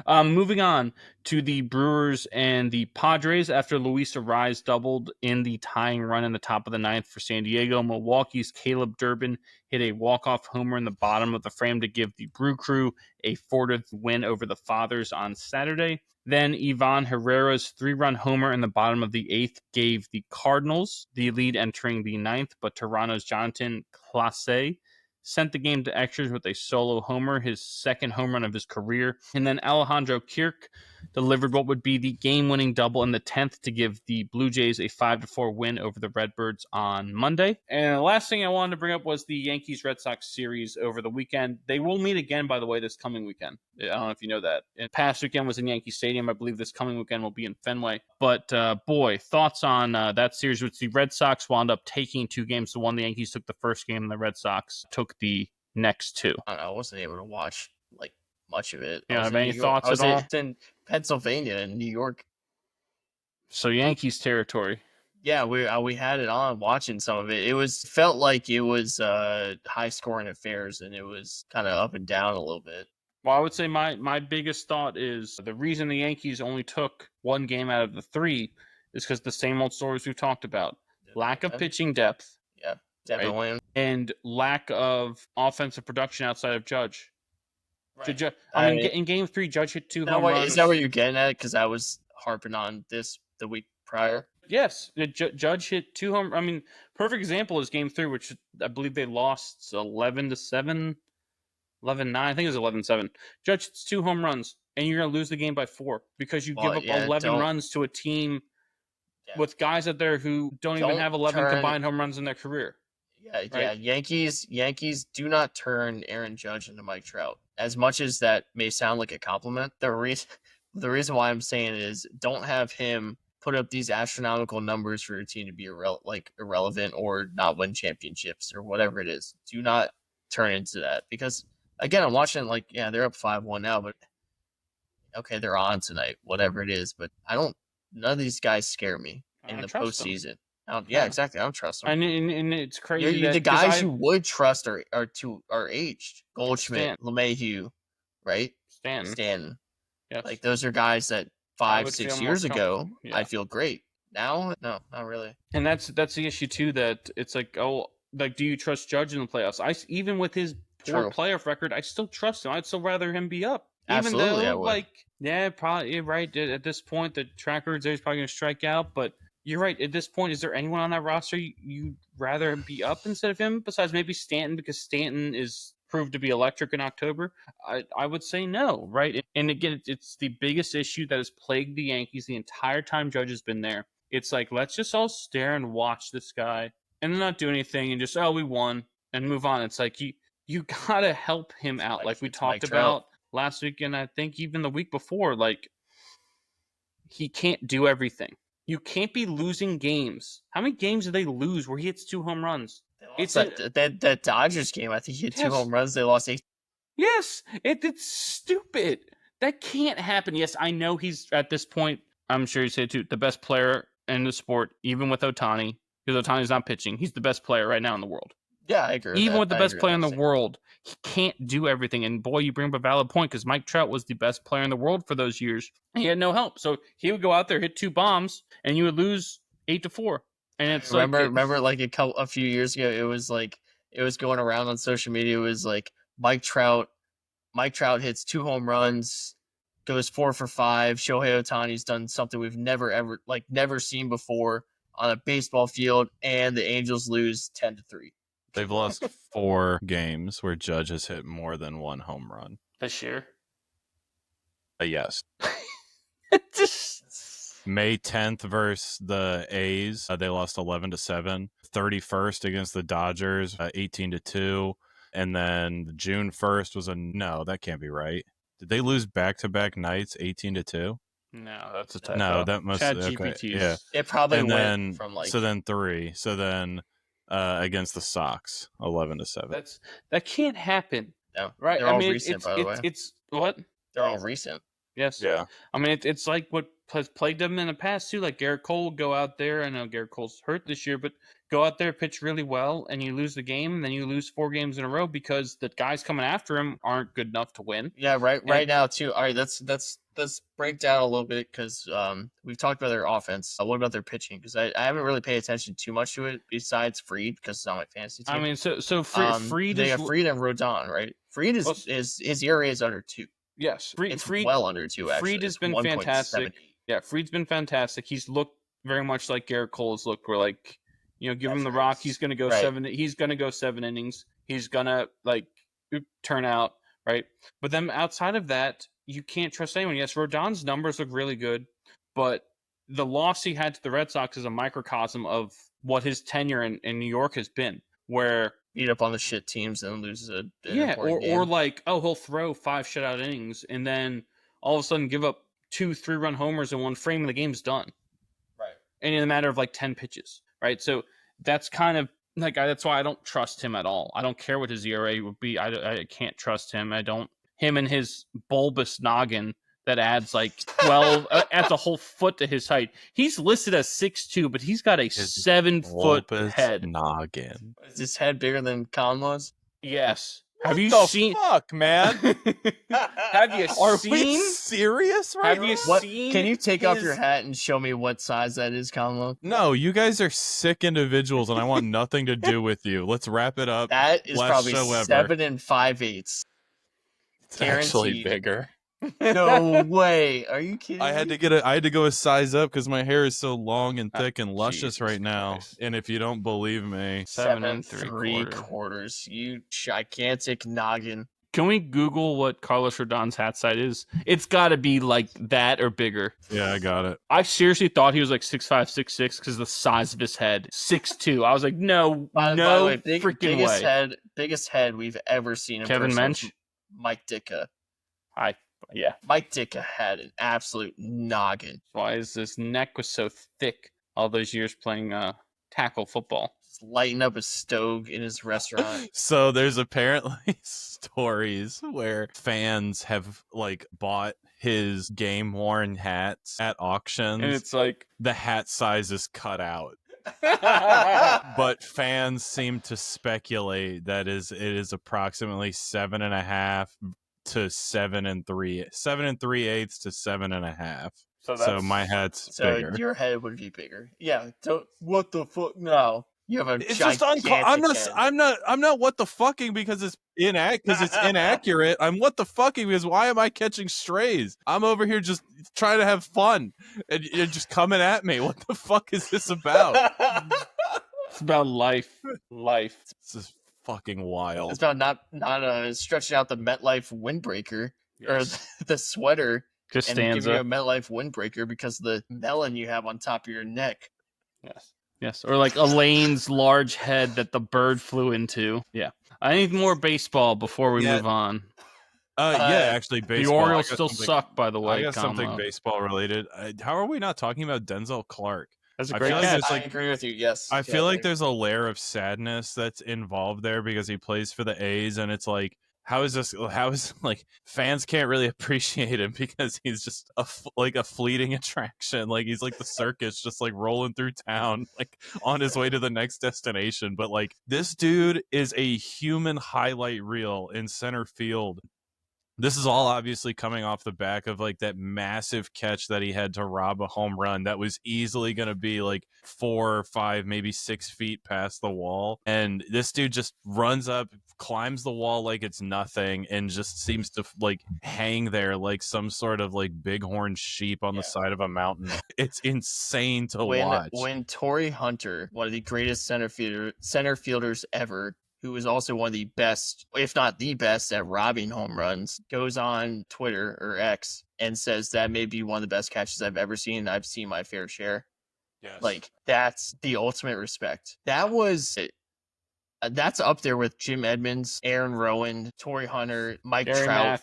Moving on to the Brewers and the Padres after Luis Arraez doubled in the tying run in the top of the 9th for San Diego. Milwaukee's Caleb Durbin hit a walk-off homer in the bottom of the frame to give the Brew Crew a 4th win over the Fathers on Saturday. Then Ivan Herrera's 3-run homer in the bottom of the 8th gave the Cardinals the lead entering the 9th, but Toronto's Jonathan Clase sent the game to extras with a solo homer, his 2nd home run of his career. And then Alejandro Kirk delivered what would be the game-winning double in the 10th to give the Blue Jays a 5-4 win over the Redbirds on Monday. And the last thing I wanted to bring up was the Yankees-Red Sox series over the weekend. They will meet again, by the way, this coming weekend. I don't know if you know that. Past weekend was in Yankee Stadium. I believe this coming weekend will be in Fenway. But, boy, thoughts on that series, which the Red Sox wound up taking 2 games to 1. The Yankees took the first game, and the Red Sox took the next 2. I wasn't able to watch, much of it. Yeah, have any thoughts at all? I was in Pennsylvania and New York. So Yankees territory. Yeah, we had it on watching some of it. Felt like it was high scoring affairs, and it was kind of up and down a little bit. Well, I would say my biggest thought is the reason the Yankees only took 1 game out of the 3 is because the same old stories we've talked about. Lack of pitching depth. Yeah, definitely. Right? And lack of offensive production outside of Judge. Right. In Game 3, Judge hit 2 home runs. Is that what you're getting at? Because I was harping on this the week prior. Yes, Judge hit 2 home. I mean, perfect example is Game 3, which I believe they lost 11-7, 11-9. I think it was 11-7. Judge hits 2 home runs, and you're going to lose the game by 4 because you give up 11 runs to a team with guys out there who don't even have 11 combined home runs in their career. Yeah, right? Yankees do not turn Aaron Judge into Mike Trout. As much as that may sound like a compliment, the reason why I'm saying it is don't have him put up these astronomical numbers for your team to be irrelevant or not win championships or whatever it is. Do not turn into that because again, I'm watching they're up 5-1 now, but okay, they're on tonight, whatever it is. But none of these guys scare me in the postseason. Yeah, exactly. I don't trust them. And it's crazy. The guys you would trust are aged. Goldschmidt, LeMahieu, right? Stanton. Yes. Those are guys that 5-6 years ago, I feel great. Now, no, not really. And that's the issue too. That it's do you trust Judge in the playoffs? Even with his poor playoff record, I still trust him. I'd still rather him be up. Absolutely, even though, probably right at this point, the track records there is probably going to strike out, but. you're right. At this point, is there anyone on that roster you'd rather be up instead of him besides maybe Stanton, because Stanton is proved to be electric in October? I would say no, right? And again, it's the biggest issue that has plagued the Yankees the entire time Judge has been there. It's like, let's just all stare and watch this guy and not do anything and just, we won and move on. It's like, you gotta help him out. Like we talked about last week, and I think even the week before, like, he can't do everything. You can't be losing games. How many games did they lose where he hits 2 home runs? It's that Dodgers game. I think he had 2 home runs. They lost 8. Yes, it's stupid. That can't happen. Yes, I know he's at this point, I'm sure you say too, the best player in the sport, even with Ohtani, because Ohtani's not pitching. He's the best player right now in the world. Yeah, I agree. Even with the best player in the world, he can't do everything. And boy, you bring up a valid point, because Mike Trout was the best player in the world for those years. He had no help. So he would go out there, hit 2 bombs, and you would lose 8-4. And it's remember like a few years ago, it was going around on social media. It was like Mike Trout hits 2 home runs, goes 4 for 5. Shohei Ohtani's done something we've never seen before on a baseball field, and the Angels lose 10-3. They've lost 4 games where Judge has hit more than 1 home run. This year? Yes. May 10th versus the A's, they lost 11-7. 31st against the Dodgers, 18-2. And then June 1st was no, that can't be right. Did they lose back-to-back nights, 18-2? No, that's a typo. No, that must Chat okay, GPTs. yeah. It probably and went then, from like so then 3. So then against the Sox, 11-7. That can't happen. No, right? They're all recent, by the way. It's what? They're all recent. Yes. Yeah. I mean, it's like what has plagued them in the past too. Like Garrett Cole would go out there. I know Garrett Cole's hurt this year, but go out there, pitch really well, and you lose the game, and then you lose 4 games in a row because the guys coming after him aren't good enough to win. Yeah, right now too. All right, let's break down a little bit, because we've talked about their offense. What about their pitching? Because I haven't really paid attention too much to it besides Fried, because it's on my fantasy team. I mean, so Fried they is got Fried and Rodon, right? Fried is his ERA is under 2. Yes, Fried well under 2. Actually, Fried has been fantastic. Yeah, Fried's been fantastic. He's looked very much like Garrett Cole has looked. Where like, give him the rock, he's gonna go 7. He's gonna go 7 innings. He's gonna turn out right. But then outside of that, you can't trust anyone. Yes, Rodon's numbers look really good, but the loss he had to the Red Sox is a microcosm of what his tenure in New York has been, where beat up on the shit teams and loses a or like, he'll throw 5 shutout innings and then all of a sudden give up 2 3-run homers in one frame and the game's done. Right. And in a matter of like 10 pitches, right? So that's kind of like, that's why I don't trust him at all. I don't care what his ERA would be. I can't trust him. Him and his bulbous noggin that adds like 12, adds a whole foot to his height. He's listed as 6'2", but he's got a 7-foot head. Noggin. Is his head bigger than Conlon's? Yes. Have you seen? Fuck, man. Have you Are seen? we serious right Have you now? seen? Can you take off your hat and show me what size that is, Conlon? No, you guys are sick individuals, and I want nothing to do with you. Let's wrap it up. That is probably 7 5/8. It's actually bigger. No way. Are you kidding? I had to go a size up because my hair is so long and thick and luscious right now. Christ. And if you don't believe me, 7 3/4. You gigantic noggin. Can we Google what Carlos Rodon's hat size is? It's got to be like that or bigger. yeah, I got it. I seriously thought he was like 6'5", 6'6" because the size of his head. 6'2". I was like, no, By the way, freaking way. Biggest head we've ever seen in Kevin person. Mensch? Mike Ditka. Yeah. Mike Ditka had an absolute noggin. Why is his neck was so thick all those years playing tackle football? Just lighting up a stove in his restaurant. So there's apparently stories where fans have bought his game worn hats at auctions. And it's like the hat size is cut out. But fans seem to speculate that it is approximately 7.5 to 7 3/8 to 7.5. So my hat's bigger. So your head would be bigger. Yeah. What the fuck? No. You have a It's gigantic just I'm not what the fucking, because it's Because it's inaccurate. What the fuck? Because why am I catching strays? I'm over here just trying to have fun, and you're just coming at me. What the fuck is this about? It's about life. This is fucking wild. It's about not stretching out the MetLife windbreaker or the sweater and giving you a MetLife windbreaker because of the melon you have on top of your neck. Yes. Or like Elaine's large head that the bird flew into. Yeah. I need more baseball before we move on. Actually, baseball. The Orioles still suck, by the way. I got something baseball related. How are we not talking about Denzel Clark? That's a great catch. I agree with you. Yes. I feel like there's a layer of sadness that's involved there because he plays for the A's, and it's like, how is like fans can't really appreciate him because he's just a fleeting attraction. Like he's like the circus, just like rolling through town, like on his way to the next destination. But like this dude is a human highlight reel in center field. This is all obviously coming off the back of like that massive catch that he had to rob a home run that was easily going to be like 4 or 5, maybe 6 feet past the wall. And this dude just runs up, climbs the wall like it's nothing, and just seems to like hang there like some sort of like bighorn sheep on the side of a mountain. It's insane to watch. When Torrey Hunter, one of the greatest center fielders ever, who is also one of the best, if not the best, at robbing home runs, goes on Twitter or X and says that may be one of the best catches I've ever seen. I've seen my fair share. Yes. Like, that's the ultimate respect. That's up there with Jim Edmonds, Aaron Rowan, Torrey Hunter, Mike Trout.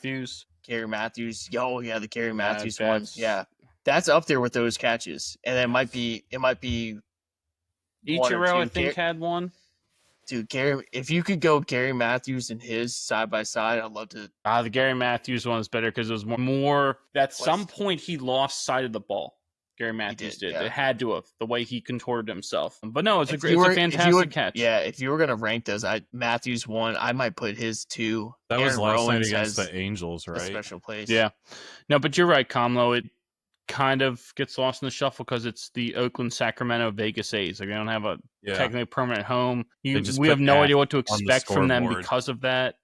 Gary Matthews. Oh, yeah, the Gary Matthews one. Yeah. That's up there with those catches. And it might be Ichiro, I think, had one. Dude, Gary, if you could go Gary Matthews and his side by side, I'd love to. The Gary Matthews one is better because it was more. At some point, he lost sight of the ball. Gary Matthews did. Yeah. It had to have, the way he contorted himself. But no, it's a fantastic catch. Yeah, if you were gonna rank those, Matthews one, I might put his 2. That Aaron was last Rowan's night against the Angels, right? A special place. Yeah. No, but you're right, Kamlo. It kind of gets lost in the shuffle because it's the Oakland, Sacramento, Vegas A's. Like, they don't have a technically permanent home. We have no idea what to expect from them because of that.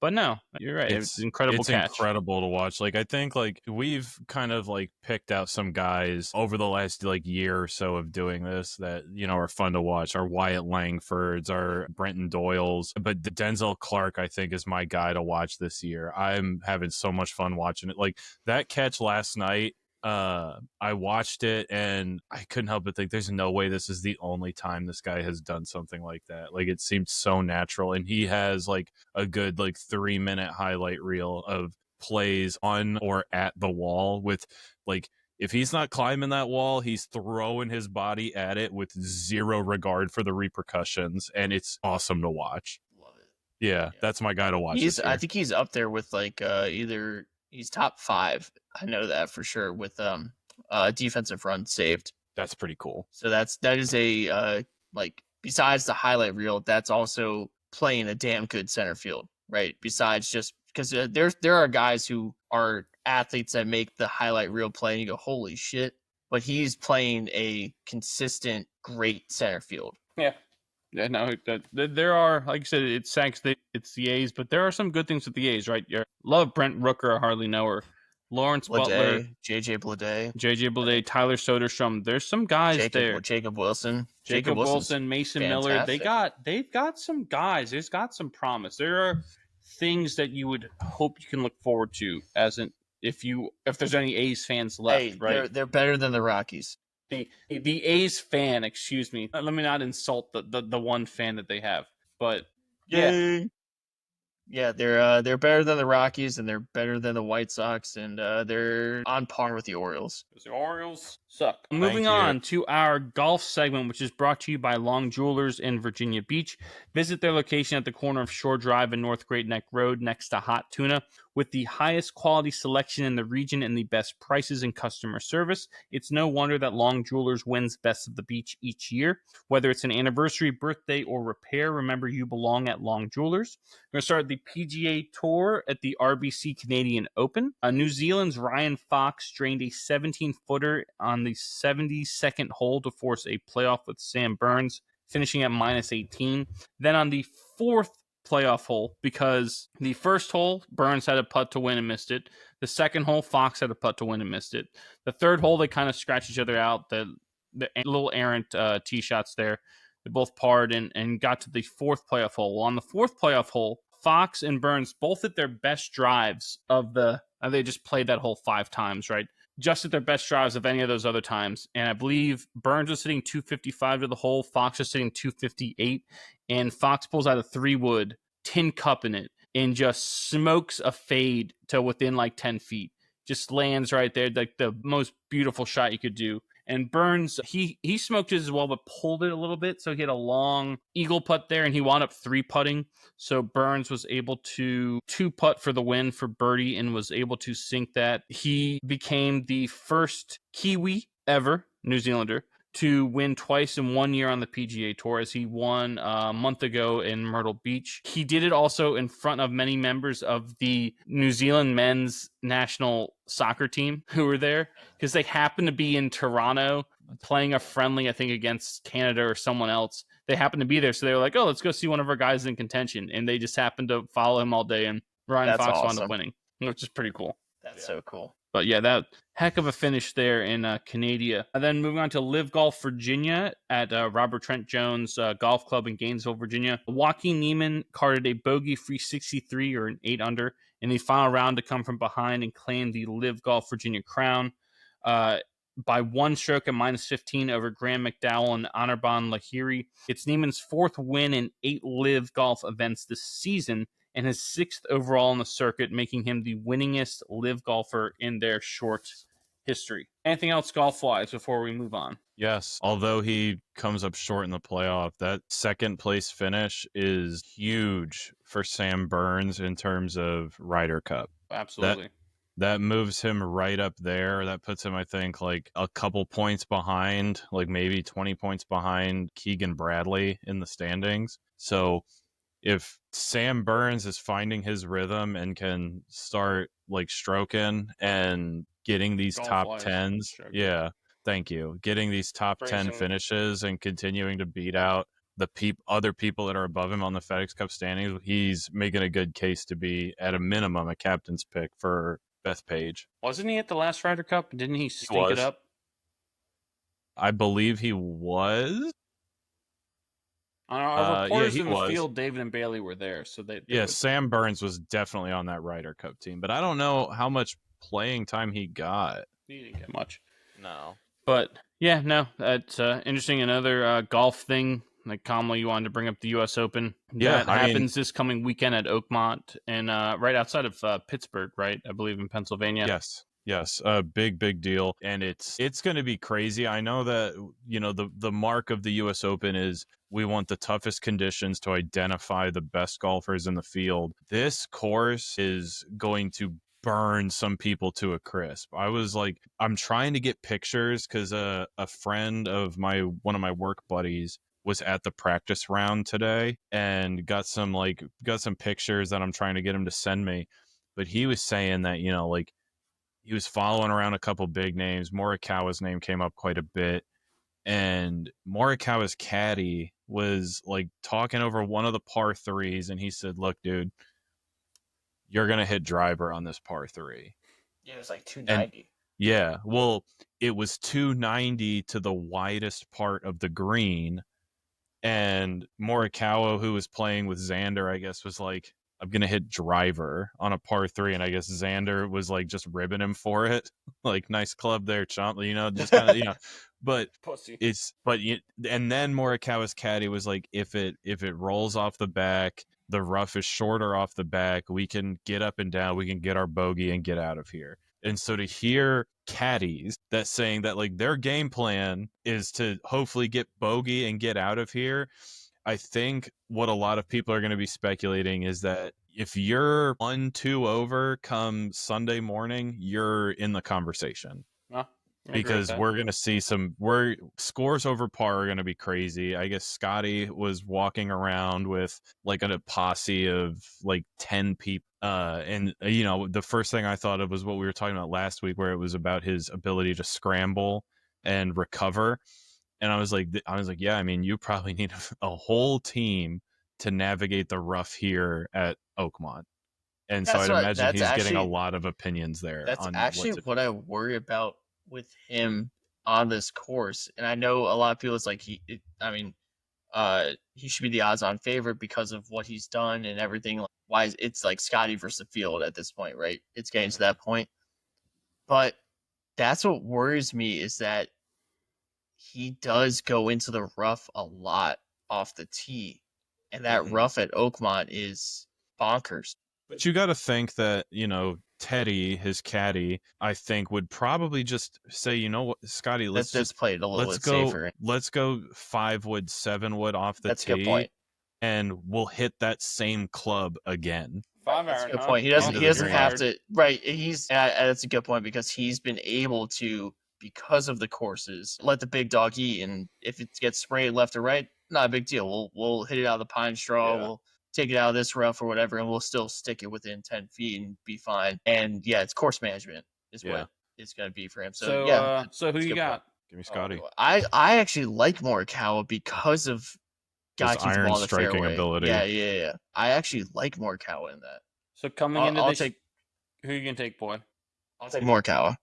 But no, you're right. It's incredible catch. It's incredible to watch. Like, I think like we've kind of like picked out some guys over the last like year or so of doing this that, you know, are fun to watch. Our Wyatt Langfords, our Brenton Doyles, but Denzel Clark, I think, is my guy to watch this year. I'm having so much fun watching it. Like that catch last night, I watched it and I couldn't help but think there's no way this is the only time this guy has done something like that. Like, it seemed so natural, and he has like a good like 3-minute highlight reel of plays on or at the wall with like, if he's not climbing that wall, he's throwing his body at it with zero regard for the repercussions, and it's awesome to watch. Love it. Yeah, that's my guy to watch. I think he's up there with like either he's top 5. I know that for sure with defensive run saved. That's pretty cool. So that is a like, besides the highlight reel, that's also playing a damn good center field, right? Besides just because there are guys who are athletes that make the highlight reel play and you go, holy shit, but he's playing a consistent great center field. Yeah. Yeah, no, there are, like you said, it's the A's, but there are some good things with the A's, right? Love Brent Rooker, I hardly know her. Lawrence Butler, JJ Bleday, Tyler Soderstrom. There's some guys there. Jacob Wilson, Mason fantastic. Miller. They've got some guys. There's got some promise. There are things that you would hope you can look forward to if there's any A's fans left, right? They're better than the Rockies. The A's fan, excuse me. Let me not insult the one fan that they have, but yeah, they're better than the Rockies, and they're better than the White Sox, and they're on par with the Orioles. The Orioles suck. Moving on to our golf segment, which is brought to you by Long Jewelers in Virginia Beach. Visit their location at the corner of Shore Drive and North Great Neck Road next to Hot Tuna. With the highest quality selection in the region and the best prices and customer service, it's no wonder that Long Jewelers wins Best of the Beach each year. Whether it's an anniversary, birthday, or repair, remember you belong at Long Jewelers. We're going to start the PGA Tour at the RBC Canadian Open. New Zealand's Ryan Fox drained a 17-footer on the 72nd hole to force a playoff with Sam Burns, finishing at -18. Then on the 4th playoff hole because the first hole, Burns had a putt to win and missed it. The second hole, Fox had a putt to win and missed it. The third hole, they kind of scratched each other out. The little errant tee shots there. They both parred and got to the fourth playoff hole. Well, on the fourth playoff hole, Fox and Burns both hit their best drives of the. They just played that hole 5 times, right? Just at their best drives of any of those other times. And I believe Burns was hitting 255 to the hole. Fox was hitting 258. And Fox pulls out a 3-wood, tin cup in it, and just smokes a fade to within like 10 feet. Just lands right there, like the most beautiful shot you could do. And Burns, he smoked it as well, but pulled it a little bit. So he had a long eagle putt there, and he wound up 3-putting. So Burns was able to 2-putt for the win for birdie and was able to sink that. He became the first Kiwi ever, New Zealander, to win twice in 1 year on the PGA Tour, as he won a month ago in Myrtle Beach. He did it also in front of many members of the New Zealand men's national soccer team who were there, because they happened to be in Toronto playing a friendly, I think, against Canada or someone else. They happened to be there, so they were like, oh, let's go see one of our guys in contention. And they just happened to follow him all day, and Ryan Fox wound up winning, which is pretty cool. That's so cool. But yeah, that heck of a finish there in Canada. And then moving on to Live Golf Virginia at Robert Trent Jones Golf Club in Gainesville, Virginia. Joaquin Niemann carded a bogey-free 63 or an 8-under in the final round to come from behind and claim the Live Golf Virginia crown by 1 stroke at -15 over Graham McDowell and Anirban Lahiri. It's Niemann's 4th win in 8 Live Golf events this season, and his 6th overall on the circuit, making him the winningest Live golfer in their short history. Anything else golf-wise before we move on? Yes, although he comes up short in the playoff, that second place finish is huge for Sam Burns in terms of Ryder Cup. Absolutely. That moves him right up there. That puts him, I think, like a couple points behind, like maybe 20 points behind Keegan Bradley in the standings. So if Sam Burns is finding his rhythm and can start like stroking and getting these top 10s, yeah, thank you. Getting these top 10 finishes and continuing to beat out the other people that are above him on the FedEx Cup standings, he's making a good case to be at a minimum a captain's pick for Bethpage. Wasn't he at the last Ryder Cup? Didn't he stink it up? I believe he was. Our reporters in the field, David and Bailey, were there. So Sam Burns was definitely on that Ryder Cup team, but I don't know how much playing time he got. He didn't get much. No. But yeah, no, that's interesting. Another golf thing. Like Kamala, you wanted to bring up the U.S. Open. Yeah, that happens this coming weekend at Oakmont and right outside of Pittsburgh, right? I believe in Pennsylvania. Yes, a big deal, and it's going to be crazy. I know that the mark of the U.S. Open is we want the toughest conditions to identify the best golfers in the field. This course is going to burn some people to a crisp. I'm trying to get pictures because a friend of one of my work buddies was at the practice round today and got some pictures that I'm trying to get him to send me. But he was saying that, he was following around a couple big names. Morikawa's name came up quite a bit. And Morikawa's caddy was like talking over one of the par 3s. And he said, look, dude, you're going to hit driver on this par 3. Yeah, it was like 290. Yeah, well, it was 290 to the widest part of the green. And Morikawa, who was playing with Xander, I guess, was like, I'm going to hit driver on a par 3. And I guess Xander was like just ribbing him for it. Like, nice club there, chump, just kind of, but Pussy. And then Morikawa's caddy was like, if it rolls off the back, the rough is shorter off the back, we can get up and down, we can get our bogey and get out of here. And so to hear caddies that saying that like their game plan is to hopefully get bogey and get out of here, I think what a lot of people are going to be speculating is that if you're 1-2 over come Sunday morning, you're in the conversation. Because we're going to see scores over par are going to be crazy. I guess Scotty was walking around with like a posse of like 10 people. And the first thing I thought of was what we were talking about last week, where it was about his ability to scramble and recover. And I was like, yeah, I mean, you probably need a whole team to navigate the rough here at Oakmont. And so That's I'd what- imagine that's he's getting a actually- lot of opinions there. That's on actually what I worry about with him on this course. And I know a lot of people, it's like he should be the odds-on favorite because of what he's done and everything. Like, why it's like Scotty versus the field at this point, right? It's getting to that point. But that's what worries me, is that he does go into the rough a lot off the tee, and that rough at Oakmont is bonkers. But you got to think that, Teddy, his caddy, I think would probably just say, you know what, Scotty, let's play it a little bit safer. Let's go 5-wood, 7-wood off the That's tee. a good point. And we'll hit that same club again. That's a good point. He doesn't have to. Right. That's a good point, because he's been able to, because of the courses, let the big dog eat. And if it gets sprayed left or right, not a big deal. We'll hit it out of the pine straw. Yeah. We'll take it out of this rough or whatever, and we'll still stick it within 10 feet and be fine. And yeah, it's course management is what it's going to be for him. So who you got? Give me Scotty. I actually like Morikawa because of his iron striking ability. Yeah. I actually like Morikawa in that. So coming into this, who are you gonna take, boy? I'll take Morikawa.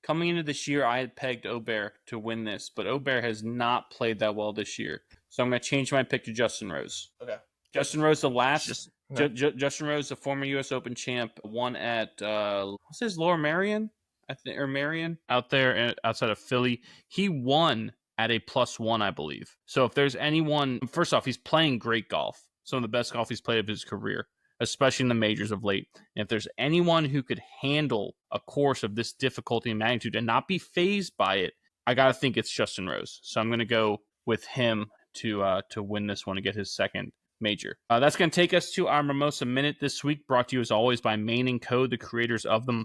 Coming into this year, I had pegged Aubert to win this, but Aubert has not played that well this year. So I'm gonna change my pick to Justin Rose. Okay. Justin Rose, Justin Rose, the former U.S. Open champ, won at what's his Lower Merion, I think, or Marion, out there outside of Philly. He won at a +1, I believe. So if there's anyone, first off, he's playing great golf, some of the best golf he's played of his career, especially in the majors of late. And if there's anyone who could handle a course of this difficulty and magnitude and not be fazed by it, I gotta think it's Justin Rose. So I'm gonna go with him to win this one and get his second major. That's going to take us to our Mimosa Minute this week, brought to you as always by Maine & Co., the creators of the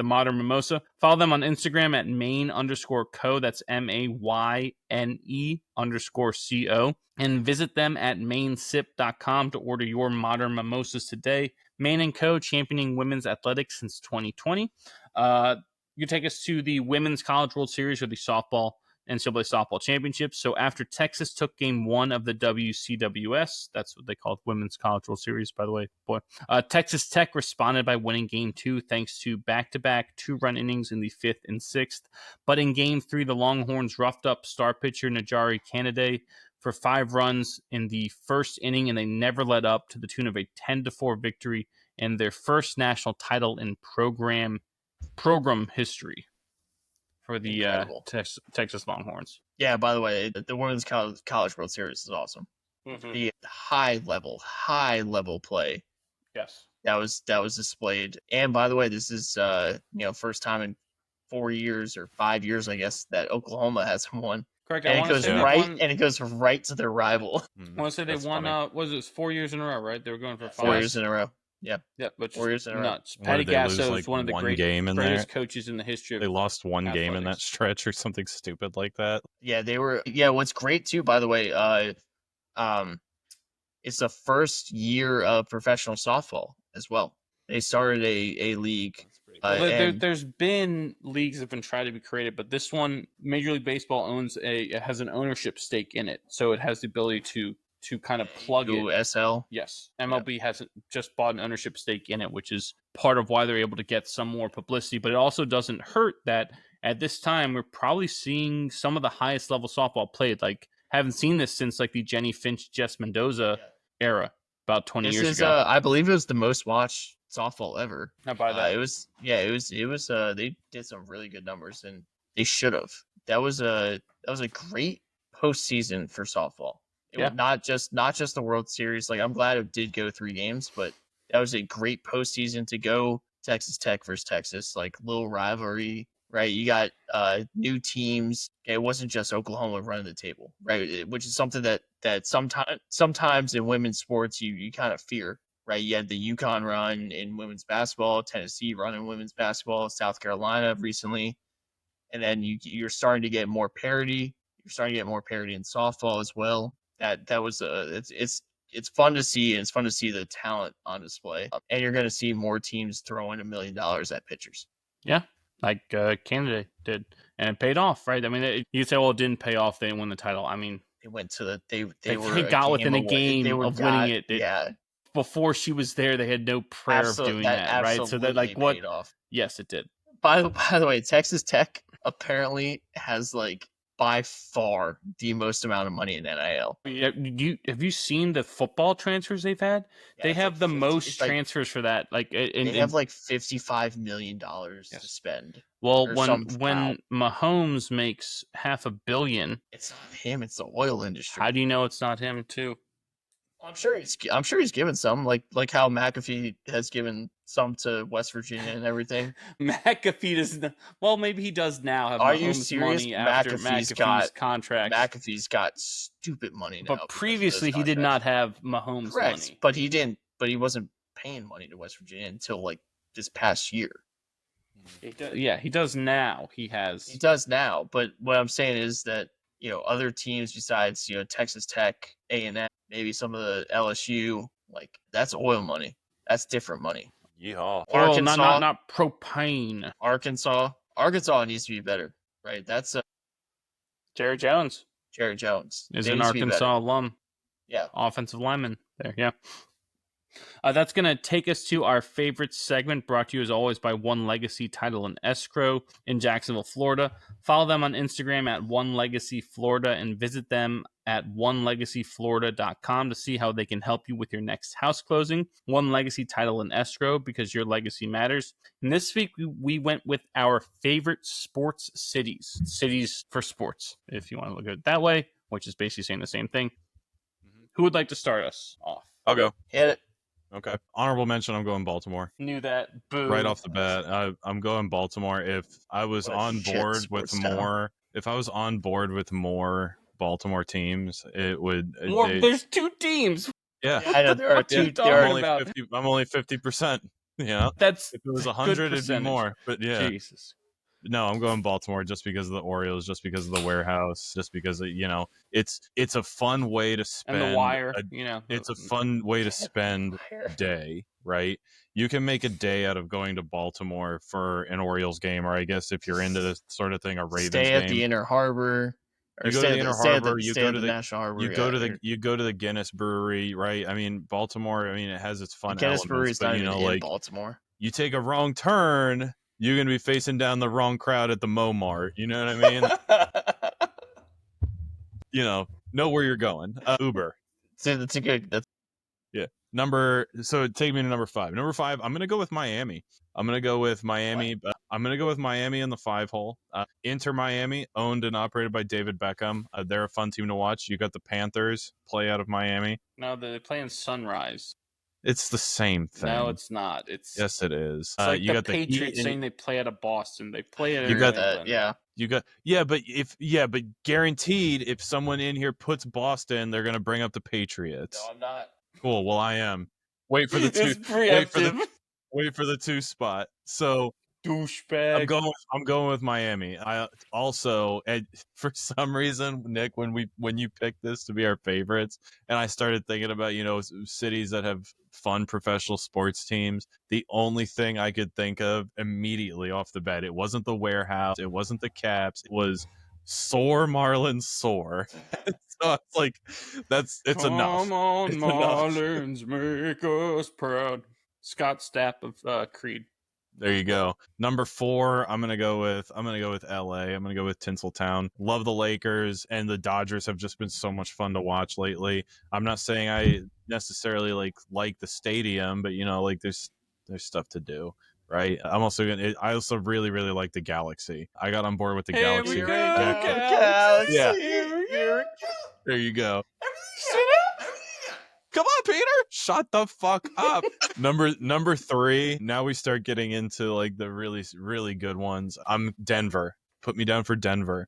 Modern Mimosa. Follow them on Instagram at Maine_Co. That's MAYNE_CO. And visit them at mainsip.com to order your modern mimosas today. Maine & Co., championing women's athletics since 2020. You take us to the Women's College World Series, or the NCAA softball championship. So after Texas took game 1 of the WCWS, that's what they call Women's College World Series, by the way, Texas Tech responded by winning game 2 thanks to back-to-back 2-run innings in the 5th and 6th. But in game 3, the Longhorns roughed up star pitcher Najari Canaday for 5 runs in the first inning, and they never let up, to the tune of a 10-4 victory and their first national title in program history for the Texas Longhorns. Yeah, by the way, the Women's College World Series is awesome. Mm-hmm. The high level play. Yes. That was displayed. And by the way, this is first time in 4 years or 5 years, I guess, that Oklahoma has won. Correct. And it goes right to their rival. I want to say they won. Was it 4 years in a row? Right? They were going for 5. 4 years in a row. Yeah, which 4 years in a row. Nuts. Patty Gasso is one of the greatest coaches in the history of They lost one athletics. game in that stretch or something stupid like that. Yeah, they were. Yeah, what's great too, by the way, it's the first year of professional softball as well. They started a league. There's been leagues that have been trying to be created, but this one, Major League Baseball has an ownership stake in it, so it has the ability to kind of plug it. SL. Yes. MLB hasn't just bought an ownership stake in it, which is part of why they're able to get some more publicity. But it also doesn't hurt that at this time, we're probably seeing some of the highest level softball played. Like, haven't seen this since like the Jenny Finch, Jess Mendoza era about 20 years ago. I believe it was the most watched softball ever. How about that? It was, they did some really good numbers, and they should have. That was a great postseason for softball. It was not just the World Series. Like, I'm glad it did go 3 games, but that was a great postseason to go. Texas Tech versus Texas, like, little rivalry, right? You got new teams. Okay, it wasn't just Oklahoma running the table, right? Which is something that sometimes in women's sports you kind of fear, right? You had the UConn run in women's basketball, Tennessee run in women's basketball, South Carolina recently, and then you're starting to get more parity. You're starting to get more parity in softball as well. That was it's fun to see, and it's fun to see the talent on display. And you're going to see more teams throwing $1 million at pitchers. Yeah, like Canada did, and it paid off, right? I mean, you say, well, it didn't pay off; they didn't win the title. I mean, They went to the they They were got within a away. game of winning it. Yeah, Before she was there, they had no prayer of doing that, right? So that like what? paid off. Yes, it did. By the way, Texas Tech apparently has like by far the most amount of money in NIL. Have you seen the football transfers they've had? Yeah, They it's have like the 50 most it's like- transfers for that. Like, they have like $55 million to Yes. spend. well, or when wow. Mahomes makes $500 million, It's not him, it's the oil industry. how do you know it's not him too? I'm sure he's given some, like how McAfee has given some to West Virginia and everything. McAfee does. Well, maybe he does now have Are you Mahomes serious? money after McAfee's contract. McAfee's got stupid money now. But previously, he did not have Mahomes Correct, money. but he didn't. But he wasn't paying money to West Virginia until like this past year. He does now. He does now. But what I'm saying is that other teams besides Texas Tech, A&M, maybe some of the LSU, like that's oil money. That's different money. Yeehaw. Arkansas, not propane. Arkansas needs to be better, right? That's Jerry Jones is They an need to be better. Arkansas alum. Yeah. Offensive lineman there. Yeah. That's going to take us to our favorite segment, brought to you as always by One Legacy Title and Escrow in Jacksonville, Florida. Follow them on Instagram at One Legacy Florida and visit them at onelegacyflorida.com to see how they can help you with your next house closing. One Legacy Title and Escrow, because your legacy matters. And this week we went with our favorite sports cities for sports, if you want to look at it that way, which is basically saying the same thing. Who would like to start us off? I'll go. Hit it. Okay. Honorable mention, I'm going Baltimore. Knew that. Boo. Right off the bat, I'm going Baltimore. If I was on board with more, Baltimore teams, it would. There's two teams. Yeah, I know there are two. I'm only 50%. Yeah, That's if it was 100, it'd be more. But yeah, Jesus. No, I'm going Baltimore just because of the Orioles, just because of the warehouse, just because it's a fun way to spend. And the wire, it's a fun way to spend a day, right? You can make a day out of going to Baltimore for an Orioles game, or I guess if you're into this sort of thing, a Ravens game. Stay at the Inner Harbor. You go to the Inner Harbor. You go to the National Harbor. You go to the Guinness Brewery, right? I mean, Baltimore. I mean, it has its fun. Guinness Brewery is not even in Baltimore. You take a wrong turn, you're going to be facing down the wrong crowd at the Momart. You know what I mean? Know where you're going. Uber. That's a good. Yeah. So take me to number 5. Number 5, I'm going to go with Miami. I'm going to go with Miami in the 5-hole. Inter Miami, owned and operated by David Beckham. They're a fun team to watch. You got the Panthers play out of Miami. No, they play in Sunrise. It's the same thing. No, it's not. Yes, it is. It's like you the got Patriots the saying they play out of Boston. They play at you got that. Yeah. But guaranteed, if someone in here puts Boston, they're gonna bring up the Patriots. No, I'm not. Cool. Well, I am. Wait for the two. Wait for the 2 spot. So douchebag. I'm going with Miami. I also, for some reason, Nick, when you picked this to be our favorites, and I started thinking about cities that have fun professional sports teams, the only thing I could think of immediately off the bat, it wasn't the warehouse, it wasn't the Caps, it was Soar Marlins Soar. So it's like it's enough. Come on, Marlins, make us proud. Scott Stapp of Creed. There you go. Number 4, I'm gonna go with LA. I'm gonna go with Tinseltown. Love the Lakers, and the Dodgers have just been so much fun to watch lately. I'm not saying I necessarily like the stadium, but there's stuff to do, right? I also really, really like the Galaxy. I got on board with the Galaxy. Here we go, Galaxy. Yeah. Here we go. There you go. Come on, Peter. Shut the fuck up. Number 3. Now we start getting into the really, really good ones. I'm Denver. Put me down for Denver.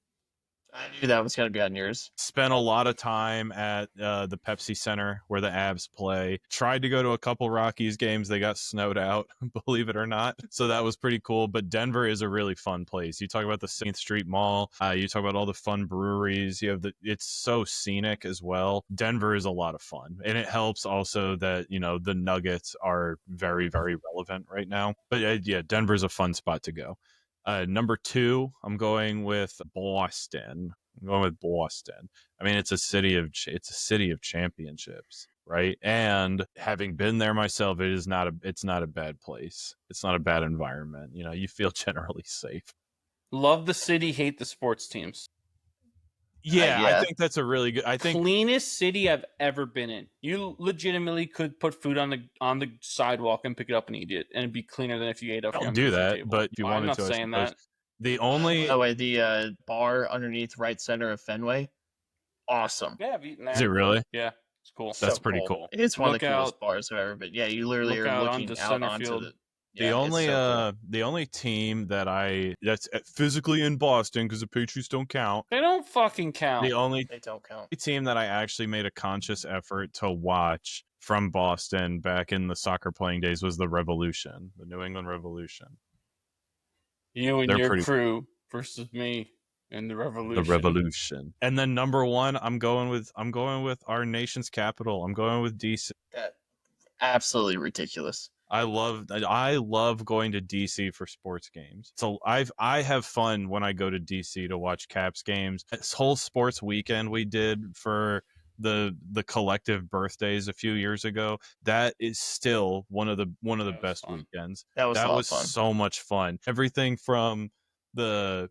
I knew that was going to be on yours. Spent a lot of time at the Pepsi Center where the Avs play. Tried to go to a couple Rockies games. They got snowed out, believe it or not. So that was pretty cool. But Denver is a really fun place. You talk about the 7th Street Mall. You talk about all the fun breweries. It's so scenic as well. Denver is a lot of fun. And it helps also that, the Nuggets are very, very relevant right now. But yeah, Denver's a fun spot to go. Number 2, I'm going with Boston. I'm going with Boston. I mean, it's a city of championships, right? And having been there myself, it's not a bad place. It's not a bad environment. You know, you feel generally safe. Love the city, hate the sports teams. Yeah, I yeah. think that's a really good. I think Cleanest city I've ever been in. You legitimately could put food on the sidewalk and pick it up and eat it, and it'd be cleaner than if you ate off your I'll own do kitchen that, table. but if you I'm wanted not to, I saying suppose that. the By only the way, the bar underneath right center of Fenway, awesome. Yeah, I've eaten there. is it really? Yeah, it's cool. That's pretty cool. It's one Look of the coolest out- bars I've ever been. Yeah, you literally look are out looking onto out center onto field. the. Yeah, it's so cool. The only team that's physically in Boston because the Patriots don't count. They don't fucking count. The only They don't count. team that I actually made a conscious effort to watch from Boston back in the soccer playing days was the Revolution, the New England Revolution. You and They're your pretty- crew versus me and the Revolution. The Revolution. And then number 1, I'm going with our nation's capital. I'm going with DC. That absolutely ridiculous. I love going to DC for sports games. So I have fun when I go to DC to watch Caps games. This whole sports weekend we did for the collective birthdays a few years ago, that is still one of the best fun. weekends. That was a lot of fun. So much fun. Everything from the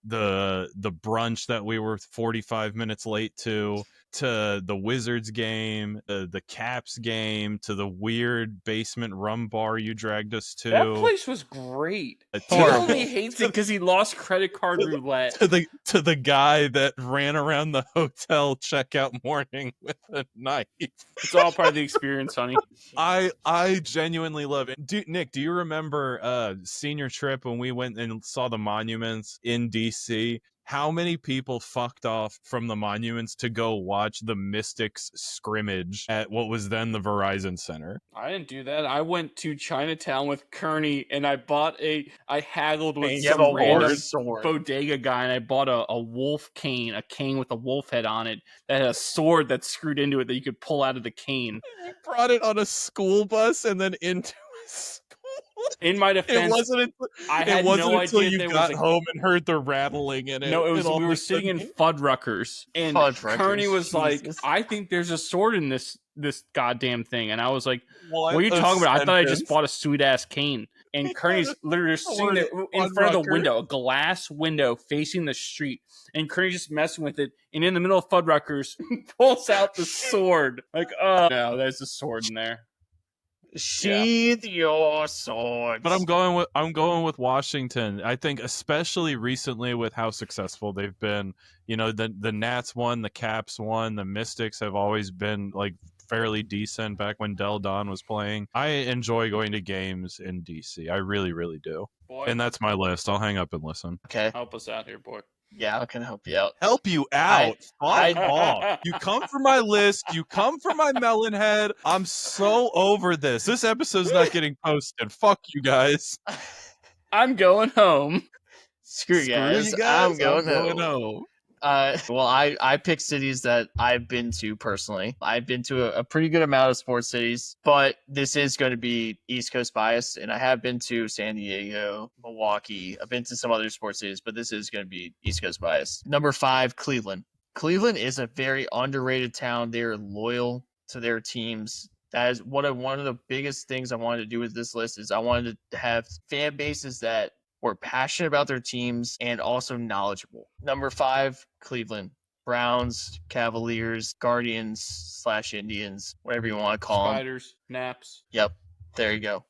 brunch that we were 45 minutes late to the Wizards game, the Caps game, to the weird basement rum bar you dragged us to. That place was great. He Horrible. only hates it because he lost credit card roulette. to the guy that ran around the hotel checkout morning with a knife. It's all part of the experience, honey. I genuinely love it. Nick, do you remember senior trip when we went and saw the monuments in DC? How many people fucked off from the monuments to go watch the Mystics scrimmage at what was then the Verizon Center? I didn't do that. I went to Chinatown with Kearney and I haggled with You have some a random war sword. bodega guy and I bought a wolf cane, a cane with a wolf head on it that had a sword that's screwed into it that you could pull out of the cane. You brought it on a school bus and then into a school. In my defense, I had no until idea you there got was home and heard the rattling in it. No, it was and all we of were a sitting in sudden- Fuddruckers, and Fuddruckers, Kearney was like, Jesus. "I think there's a sword in this goddamn thing," and I was like, "What are you a talking about? I thought I just sentence. bought a sweet ass cane." And Kearney's literally just sitting there in front of the window, a glass window facing the street, and Kearney's just messing with it. And in the middle of Fuddruckers, pulls out the sword. Like, oh no, there's a sword in there. Sheathe your swords. But I'm going with Washington. I think especially recently with how successful they've been. You know, the Nats won, the Caps won, the Mystics have always been like fairly decent back when Del Don was playing. I enjoy going to games in DC. I really, really do. Boy, And that's my list. I'll hang up and listen. Okay. help us out here, boy. Yeah, I can help you out. Help you out. I- Fuck off. You come for my list. You come for my melon head. I'm so over this. This episode's not getting posted. Fuck you guys. I'm going home. Screw you guys. I'm going home. Well, I picked cities that I've been to personally. I've been to a pretty good amount of sports cities, but this is going to be East Coast bias, and I have been to San Diego, Milwaukee. I've been to some other sports cities, but this is going to be East Coast bias. Number 5, Cleveland. Cleveland is a very underrated town. They're loyal to their teams. That is one of the biggest things I wanted to do with this list is I wanted to have fan bases that were passionate about their teams and also knowledgeable. Number 5, Cleveland. Browns, Cavaliers, Guardians / Indians, whatever you want to call them. Spiders, naps. Yep, there you go.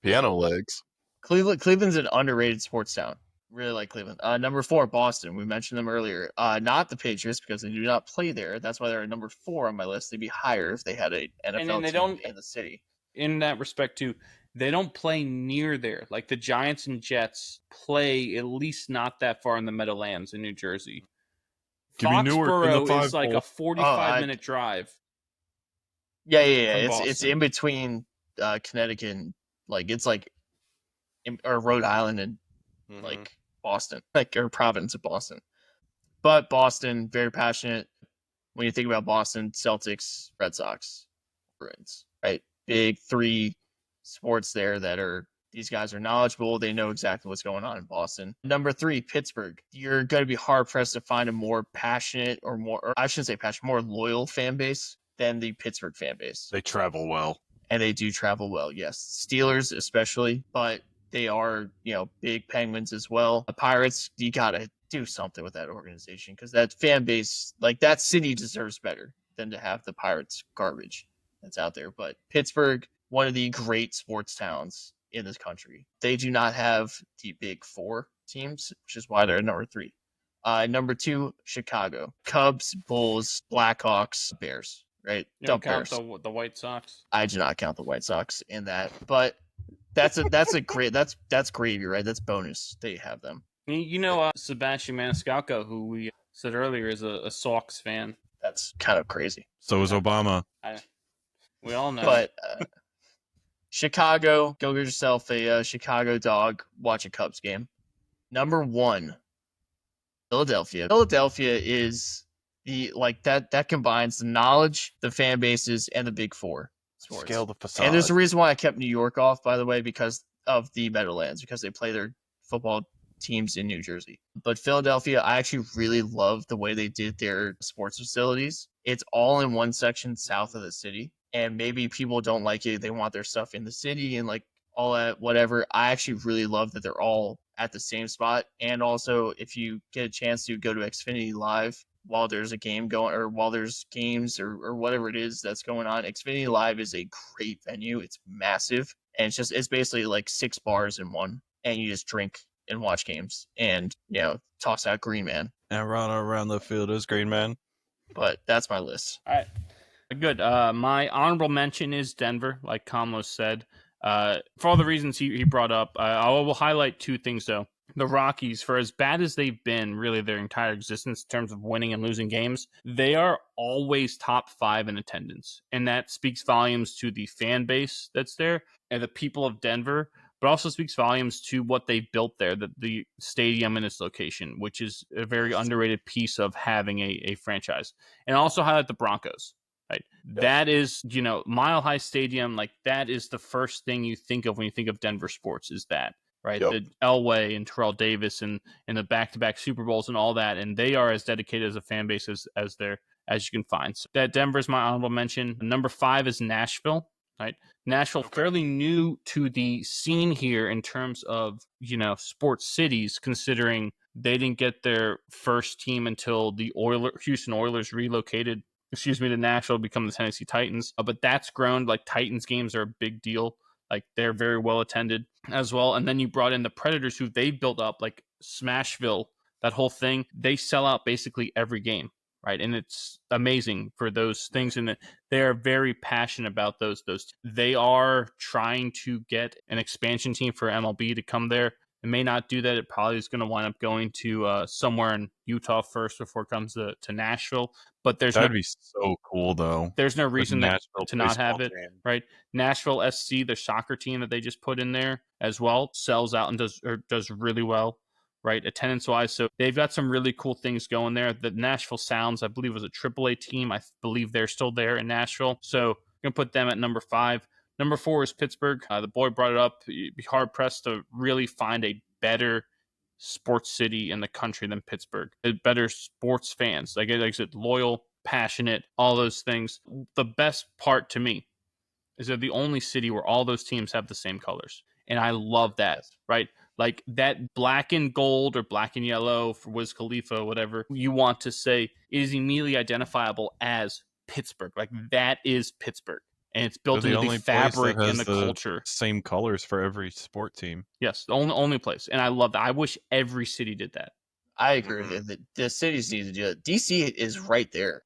Piano legs. Cleveland's an underrated sports town. Really like Cleveland. Number 4, Boston. We mentioned them earlier. Not the Patriots because they do not play there. That's why they're at number 4 on my list. They'd be higher if they had an NFL they team don't- in the city. In that respect, too, they don't play near there. Like the Giants and Jets play at least not that far in the Meadowlands in New Jersey. Give me Newark in the Foxborough is like a five-hole. 45-minute drive. Yeah. From It's Boston. in between Connecticut and or Rhode Island and like Boston, or province of Boston. But Boston, very passionate. When you think about Boston, Celtics, Red Sox, Bruins, right? Big 3 sports there that are These guys are knowledgeable. They know exactly what's going on in Boston. Number 3, Pittsburgh. You're going to be hard-pressed to find a more passionate or I shouldn't say passionate, more loyal fan base than the Pittsburgh fan base. They travel well. And they do travel well, yes. Steelers especially, but they are, big Penguins as well. The Pirates, you got to do something with that organization because that fan base, like that city deserves better than to have the Pirates garbage that's out there. But Pittsburgh, one of the great sports towns in this country. They do not have the big 4 teams, which is why they're number 3. Number 2, Chicago. Cubs, Bulls, Blackhawks, Bears, right? You don't Bears. count the White Sox? I do not count the White Sox in that, but that's a great, that's gravy, right? That's bonus. They have them. Sebastian Maniscalco, who we said earlier is a Sox fan. That's kind of crazy. So is Obama. We all know. But Chicago, go get yourself a Chicago dog. Watch a Cubs game. Number 1, Philadelphia. Philadelphia is that combines the knowledge, the fan bases, and the big 4 sports. Scale the facade. And there's a reason why I kept New York off, by the way, because of the Meadowlands, because they play their football teams in New Jersey. But Philadelphia, I actually really love the way they did their sports facilities. It's all in one section south of the city. And maybe people don't like it. They want their stuff in the city and like all that, whatever. I actually really love that they're all at the same spot. And also, if you get a chance to go to Xfinity Live while there's a game going or while there's games or whatever it is that's going on, Xfinity Live is a great venue. It's massive. And it's basically like 6 bars in one. And you just drink and watch games and, toss out Green Man. And run around the field as Green Man. But that's my list. All right. Good. My honorable mention is Denver, like Kamlos said. For all the reasons he brought up, I will highlight 2 things, though. The Rockies, for as bad as they've been really their entire existence in terms of winning and losing games, they are always top 5 in attendance. And that speaks volumes to the fan base that's there and the people of Denver, but also speaks volumes to what they built there, the stadium and its location, which is a very underrated piece of having a franchise. And also highlight the Broncos. Right. Yep. That is, Mile High Stadium, like that is the first thing you think of when you think of Denver sports is that, right? Yep. The Elway and Terrell Davis and the back-to-back Super Bowls and all that. And they are as dedicated as a fan base as you can find. So that Denver is my honorable mention. Number 5 is Nashville, right? Nashville, fairly new to the scene here in terms of, sports cities, considering they didn't get their first team until the Houston Oilers relocated to Nashville, become the Tennessee Titans. But that's grown. Like Titans games are a big deal. Like they're very well attended as well. And then you brought in the Predators, who they built up, like Smashville, that whole thing. They sell out basically every game, right? And it's amazing for those things. And they are very passionate about those. They are trying to get an expansion team for MLB to come there. It may not do that. It probably is going to wind up going to somewhere in Utah first before it comes to Nashville. But that'd be so cool, though. There's no reason to not have it, right? Nashville SC, the soccer team that they just put in there as well, sells out and does really well, right? Attendance-wise. So they've got some really cool things going there. The Nashville Sounds, I believe, was a AAA team. I believe they're still there in Nashville. So I'm going to put them at number 5. Number 4 is Pittsburgh. The boy brought it up. You'd be hard-pressed to really find a better sports city in the country than Pittsburgh. Better sports fans. Like I said, loyal, passionate, all those things. The best part to me is they're the only city where all those teams have the same colors. And I love that, right? Like that black and gold or black and yellow for Wiz Khalifa, whatever you want to say, is immediately identifiable as Pittsburgh. Like that is Pittsburgh. And it's built into the fabric and the culture. Same colors for every sport team. Yes, the only place. And I love that. I wish every city did that. I agree with it. The cities need to do it. DC is right there.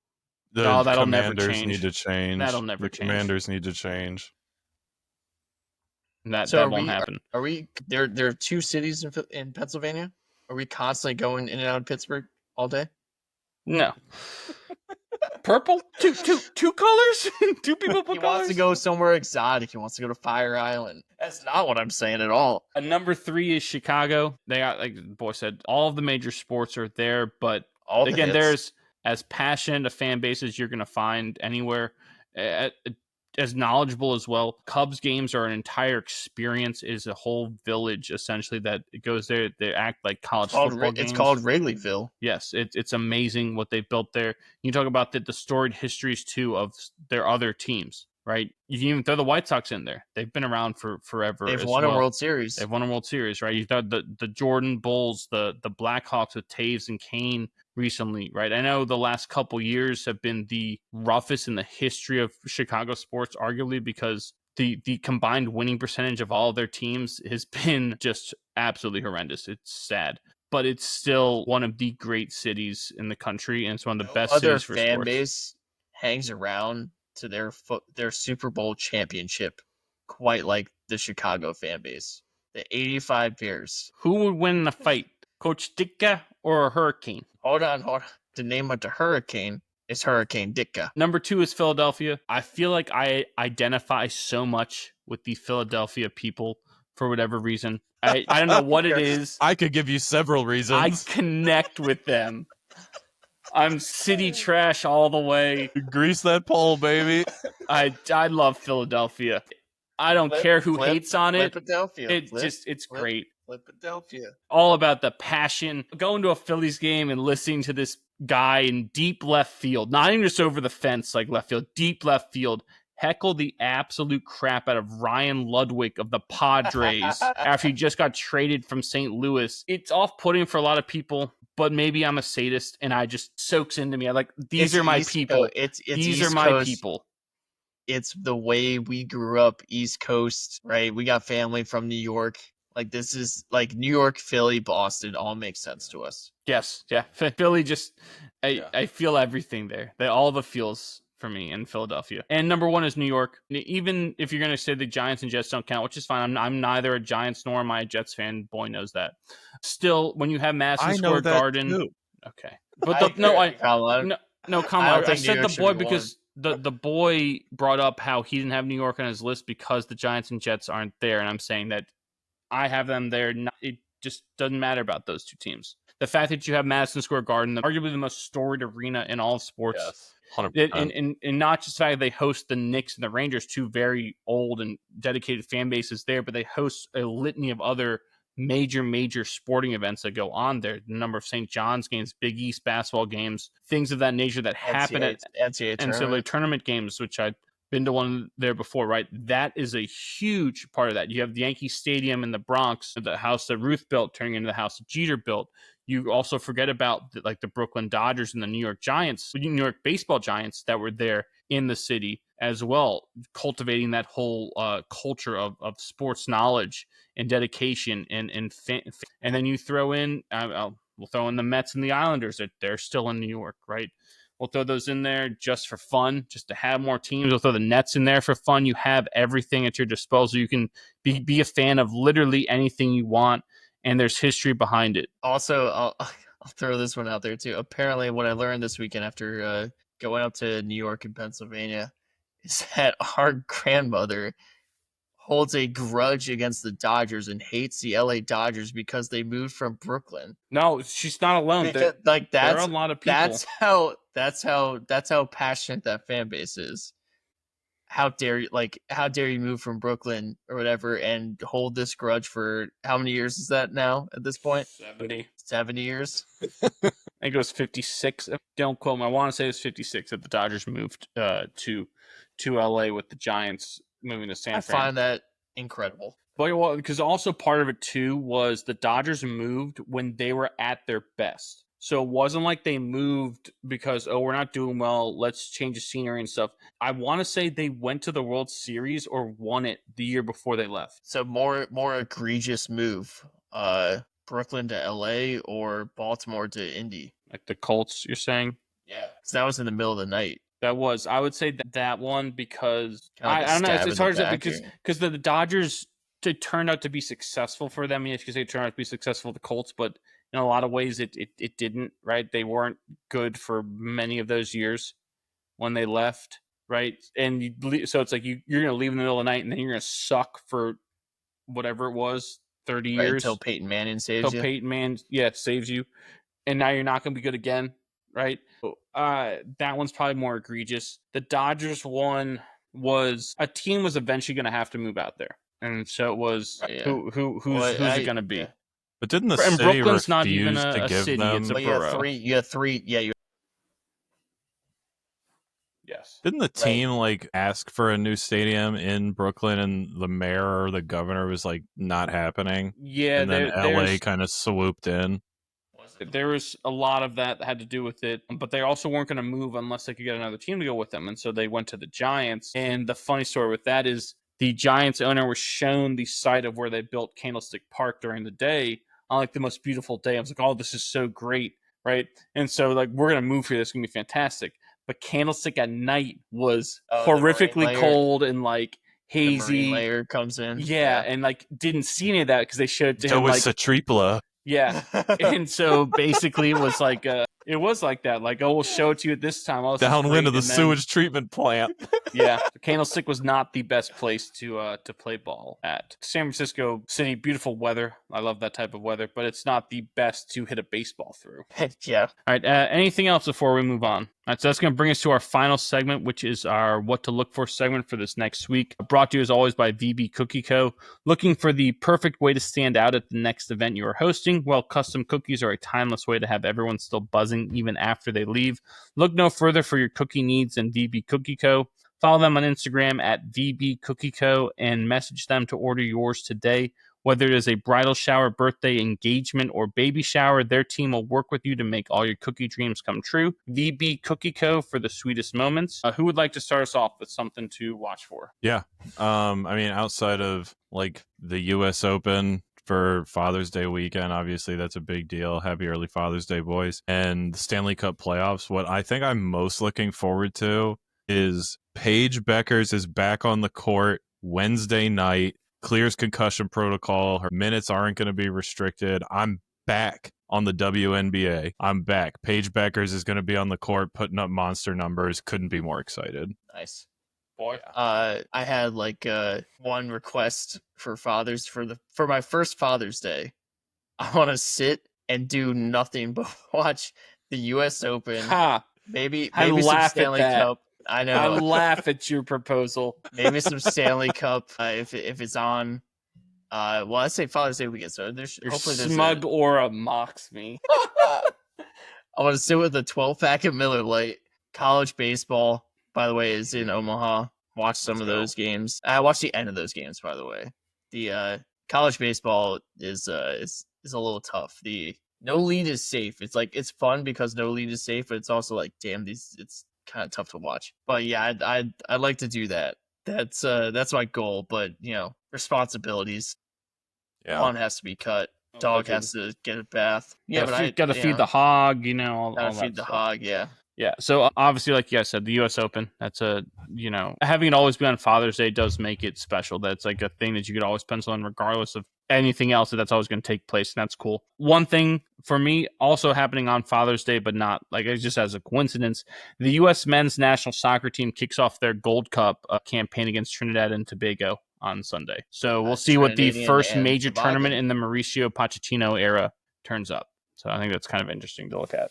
That'll never change. Need to change. That'll never change. Commanders need to change. That won't happen. Are we there? There are 2 cities in Pennsylvania. Are we constantly going in and out of Pittsburgh all day? No. Purple? Two colors? 2 people put colors? He wants to go somewhere exotic. He wants to go to Fire Island. That's not what I'm saying at all. Number 3 is Chicago. They got, like the boy said, all of the major sports are there, but again, there's as passionate a fan base as you're going to find anywhere. as knowledgeable as well. Cubs games are an entire experience. It is a whole village essentially that goes there. They act like college football games. It's called Wrigleyville. Yes, it's amazing what they've built there. You talk about the storied histories too of their other teams, right? You can even throw the White Sox in there. They've been around for forever. They've won a World Series. They've won a World Series, right? You've got the Jordan Bulls, the Blackhawks with Taves and Kane recently, right? I know the last couple years have been the roughest in the history of Chicago sports, arguably because the combined winning percentage of all of their teams has been just absolutely horrendous. It's sad, but it's still one of the great cities in the country, and it's one of the best cities for sports. Other fan base hangs around to their Super Bowl championship quite like the Chicago fan base. The 85 Bears. Who would win in a fight, Coach Ditka or a Hurricane? Hold on. The name of the Hurricane is Hurricane Ditka. Number 2 is Philadelphia. I feel like I identify so much with the Philadelphia people for whatever reason. I don't know what it is. I could give you several reasons. I connect with them. I'm city trash all the way. Grease that pole, baby. I love Philadelphia. I don't care who hates on it. It's great. Philadelphia. All about the passion. Going to a Phillies game and listening to this guy in deep left field, not even just over the fence like left field, deep left field, heckle the absolute crap out of Ryan Ludwig of the Padres after he just got traded from St. Louis. It's off-putting for a lot of people, but maybe I'm a sadist and I just soaks into me. I like, these are my people. These are my people. It's the way we grew up East Coast, right? We got family from New York. Like, this is like New York, Philly, Boston all makes sense to us. Yes, yeah. Philly just, I feel everything there. All the feels for me in Philadelphia. And number 1 is New York. Even if you're going to say the Giants and Jets don't count, which is fine. I'm neither a Giants nor am I a Jets fan. Boy knows that. Still, when you have Madison Square Garden. Too. Okay. But Kamala, I said the boy because the boy brought up how he didn't have New York on his list because the Giants and Jets aren't there. And I'm saying that I have them there. It just doesn't matter about those two teams. The fact that you have Madison Square Garden, arguably the most storied arena in all of sports. Yes, 100%. And not just the fact that they host the Knicks and the Rangers, two very old and dedicated fan bases there, but they host a litany of other major sporting events that go on there. The number of St. John's games, Big East basketball games, things of that nature that happen at NCAA tournament games, which I've been to one there before, right? That is a huge part of that. You have the Yankee Stadium in the Bronx, the house that Ruth built turning into the house that Jeter built. You also forget about the Brooklyn Dodgers and the New York Giants, New York baseball Giants that were there in the city as well, cultivating that whole culture of sports knowledge and dedication and then you throw in we'll throw in the Mets and the Islanders. They're still in New York, right? We'll throw those in there just for fun, just to have more teams. We'll throw the Nets in there for fun. You have everything at your disposal. You can be a fan of literally anything you want, and there's history behind it. Also, I'll throw this one out there too. Apparently, what I learned this weekend after going up to New York and Pennsylvania is that our grandmother holds a grudge against the Dodgers and hates the LA Dodgers because they moved from Brooklyn. No, she's not alone. Because, there are a lot of people. That's how passionate that fan base is. How dare you move from Brooklyn or whatever and hold this grudge for how many years is that now at this point? 70 years. I think it was 56. Don't quote me. I want to say it was 56 that the Dodgers moved to LA with the Giants moving to San Fran. I find that incredible. But because also part of it too was the Dodgers moved when they were at their best. So it wasn't like they moved because, we're not doing well, let's change the scenery and stuff. I want to say they went to the World Series or won it the year before they left. So more egregious move, Brooklyn to LA or Baltimore to Indy. Like the Colts, you're saying? Yeah. Because that was in the middle of the night. I would say that one because I don't know. It's hard to say because the Dodgers turned out to be successful for them. Yes, because they turned out to be successful for the Colts, but in a lot of ways it didn't. Right? They weren't good for many of those years when they left. Right? And so it's like you're going to leave in the middle of the night and then you're going to suck for whatever it was, 30 years until Peyton Manning saves you. Peyton Manning, saves you, and now you're not going to be good again. Right? That one's probably more egregious. The Dodgers won was a team was eventually going to have to move out there. And so it was who's it going to be? Yeah. But didn't the And city Brooklyn's refuse not even to a give city, them? it's a But borough. you had three. Yeah, Yes. Didn't the team like ask for a new stadium in Brooklyn, and the mayor or the governor was like not happening? Yeah, And then LA kind of swooped in. there was a lot of that had to do with it, but they also weren't going to move unless they could get another team to go with them. And so they went to the Giants. And the funny story with that is the Giants owner was shown the site of where they built Candlestick Park during the day on like the most beautiful day. I was like, oh, this is so great, right? And so like, we're going to move here. This is going to be fantastic. But Candlestick at night was horrifically cold and like hazy. The marine layer comes in. Yeah, and like didn't see any of that because they showed to him was like Satripla. Yeah. And so basically it was like that. Like, oh, we'll show it to you at this time. Oh, Downwind of the sewage treatment plant. Yeah. Candlestick was not the best place to play ball at. San Francisco City, beautiful weather. I love that type of weather, but it's not the best to hit a baseball through. Yeah. All right. Anything else before we move on? All right, so that's going to bring us to our final segment, which is our What to Look For segment for this next week. Brought to you, as always, by VB Cookie Co. Looking for the perfect way to stand out at the next event you are hosting? Well, custom cookies are a timeless way to have everyone still buzzing even after they leave. Look no further for your cookie needs than VB Cookie Co. Follow them on Instagram at VB Cookie Co. and message them to order yours today. Whether it is a bridal shower, birthday, engagement, or baby shower, their team will work with you to make all your cookie dreams come true. VB Cookie Co. for the sweetest moments. Who would like to start us off with something to watch for? Yeah. I mean, outside of like the U.S. Open for Father's Day weekend, obviously that's a big deal. Happy early Father's Day, boys. And the Stanley Cup playoffs. What I think I'm most looking forward to is Paige Beckers is back on the court Wednesday night. Clears concussion protocol. Her minutes aren't going to be restricted. I'm back on the WNBA. I'm back. Paige Beckers is going to be on the court putting up monster numbers. Couldn't be more excited. Nice. Boy. I had like one request for fathers for my first Father's Day. I want to sit and do nothing but watch the U.S. Open. Maybe some Stanley Cup. I know. I laugh at your proposal. Maybe some Stanley Cup if it's on. Well, I say Father's Day weekend, so hopefully there's smug aura mocks me. I want to sit with a 12-pack of Miller Lite. College baseball, by the way, is in Omaha. Watch some of those games. I watched the end of those games, by the way. The college baseball is a little tough. The no lead is safe. It's like it's fun because no lead is safe, but it's also like damn it's kind of tough to watch. But yeah, I'd like to do that. That's my goal. But you know, responsibilities. Yeah. One has to be cut. Dog has to get a bath. Yeah, but I gotta feed the hog. You know, gotta feed the hog. Yeah. Yeah. So obviously, like you guys said, the U.S. Open. That's having it always be on Father's Day does make it special. That's like a thing that you could always pencil in, regardless of anything else. That's always going to take place, and that's cool. One thing for me also happening on Father's Day, but not like it's just as a coincidence. The U.S. men's national soccer team kicks off their Gold Cup campaign against Trinidad and Tobago on Sunday. So we'll see what the first major tournament in the Mauricio Pochettino era turns up. So I think that's kind of interesting to look at.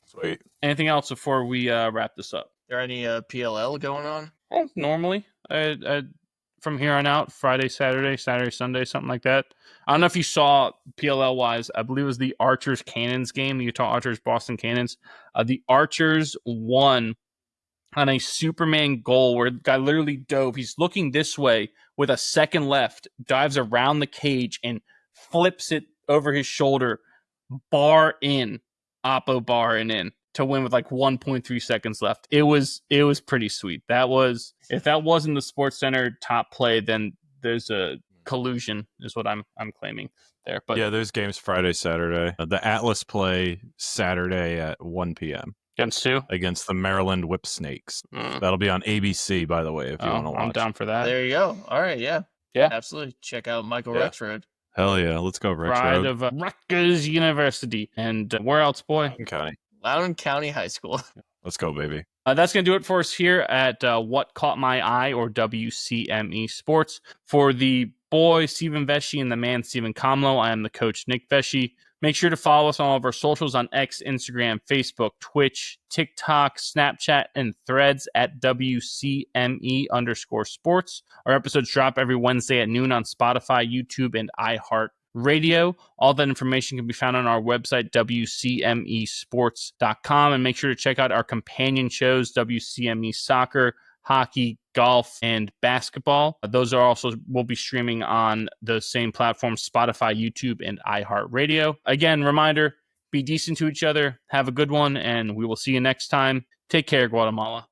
Sweet. Anything else before we wrap this up? There any PLL going on? Oh, normally, from here on out, Friday, Saturday, Sunday, something like that. I don't know if you saw PLL wise. I believe it was the Archers Cannons game, the Utah Archers Boston Cannons. The Archers won on a Superman goal where the guy literally dove. He's looking this way with a second left, dives around the cage and flips it over his shoulder, bar in. Oppo bar and in to win with like 1.3 seconds left. It was pretty sweet. If that wasn't the Sports Center top play, then there's a collusion is what I'm claiming there. But yeah, there's games Friday, Saturday. The Atlas play Saturday at 1 p.m. Against who? Against the Maryland Whip Snakes. That'll be on ABC, by the way, if you want to watch. I'm down for that. There you go. All right, yeah. Absolutely. Check out Michael Rexroad. Hell yeah, let's go, Rexroad. Pride of Rutgers University. And where else, boy? Loudoun County High School. Let's go, baby. That's going to do it for us here at What Caught My Eye, or WCME Sports. For the boy, Stephen Vesci, and the man, Stephen Comlo, I am the coach, Nick Vesci. Make sure to follow us on all of our socials on X, Instagram, Facebook, Twitch, TikTok, Snapchat, and Threads at WCME_sports. Our episodes drop every Wednesday at noon on Spotify, YouTube, and iHeartRadio. All that information can be found on our website, WCMEsports.com. And make sure to check out our companion shows, WCME Soccer, hockey, golf, and basketball. Those are also will be streaming on the same platforms, Spotify, YouTube, and iHeartRadio. Again, reminder, be decent to each other, have a good one, and we will see you next time. Take care, Guatemala.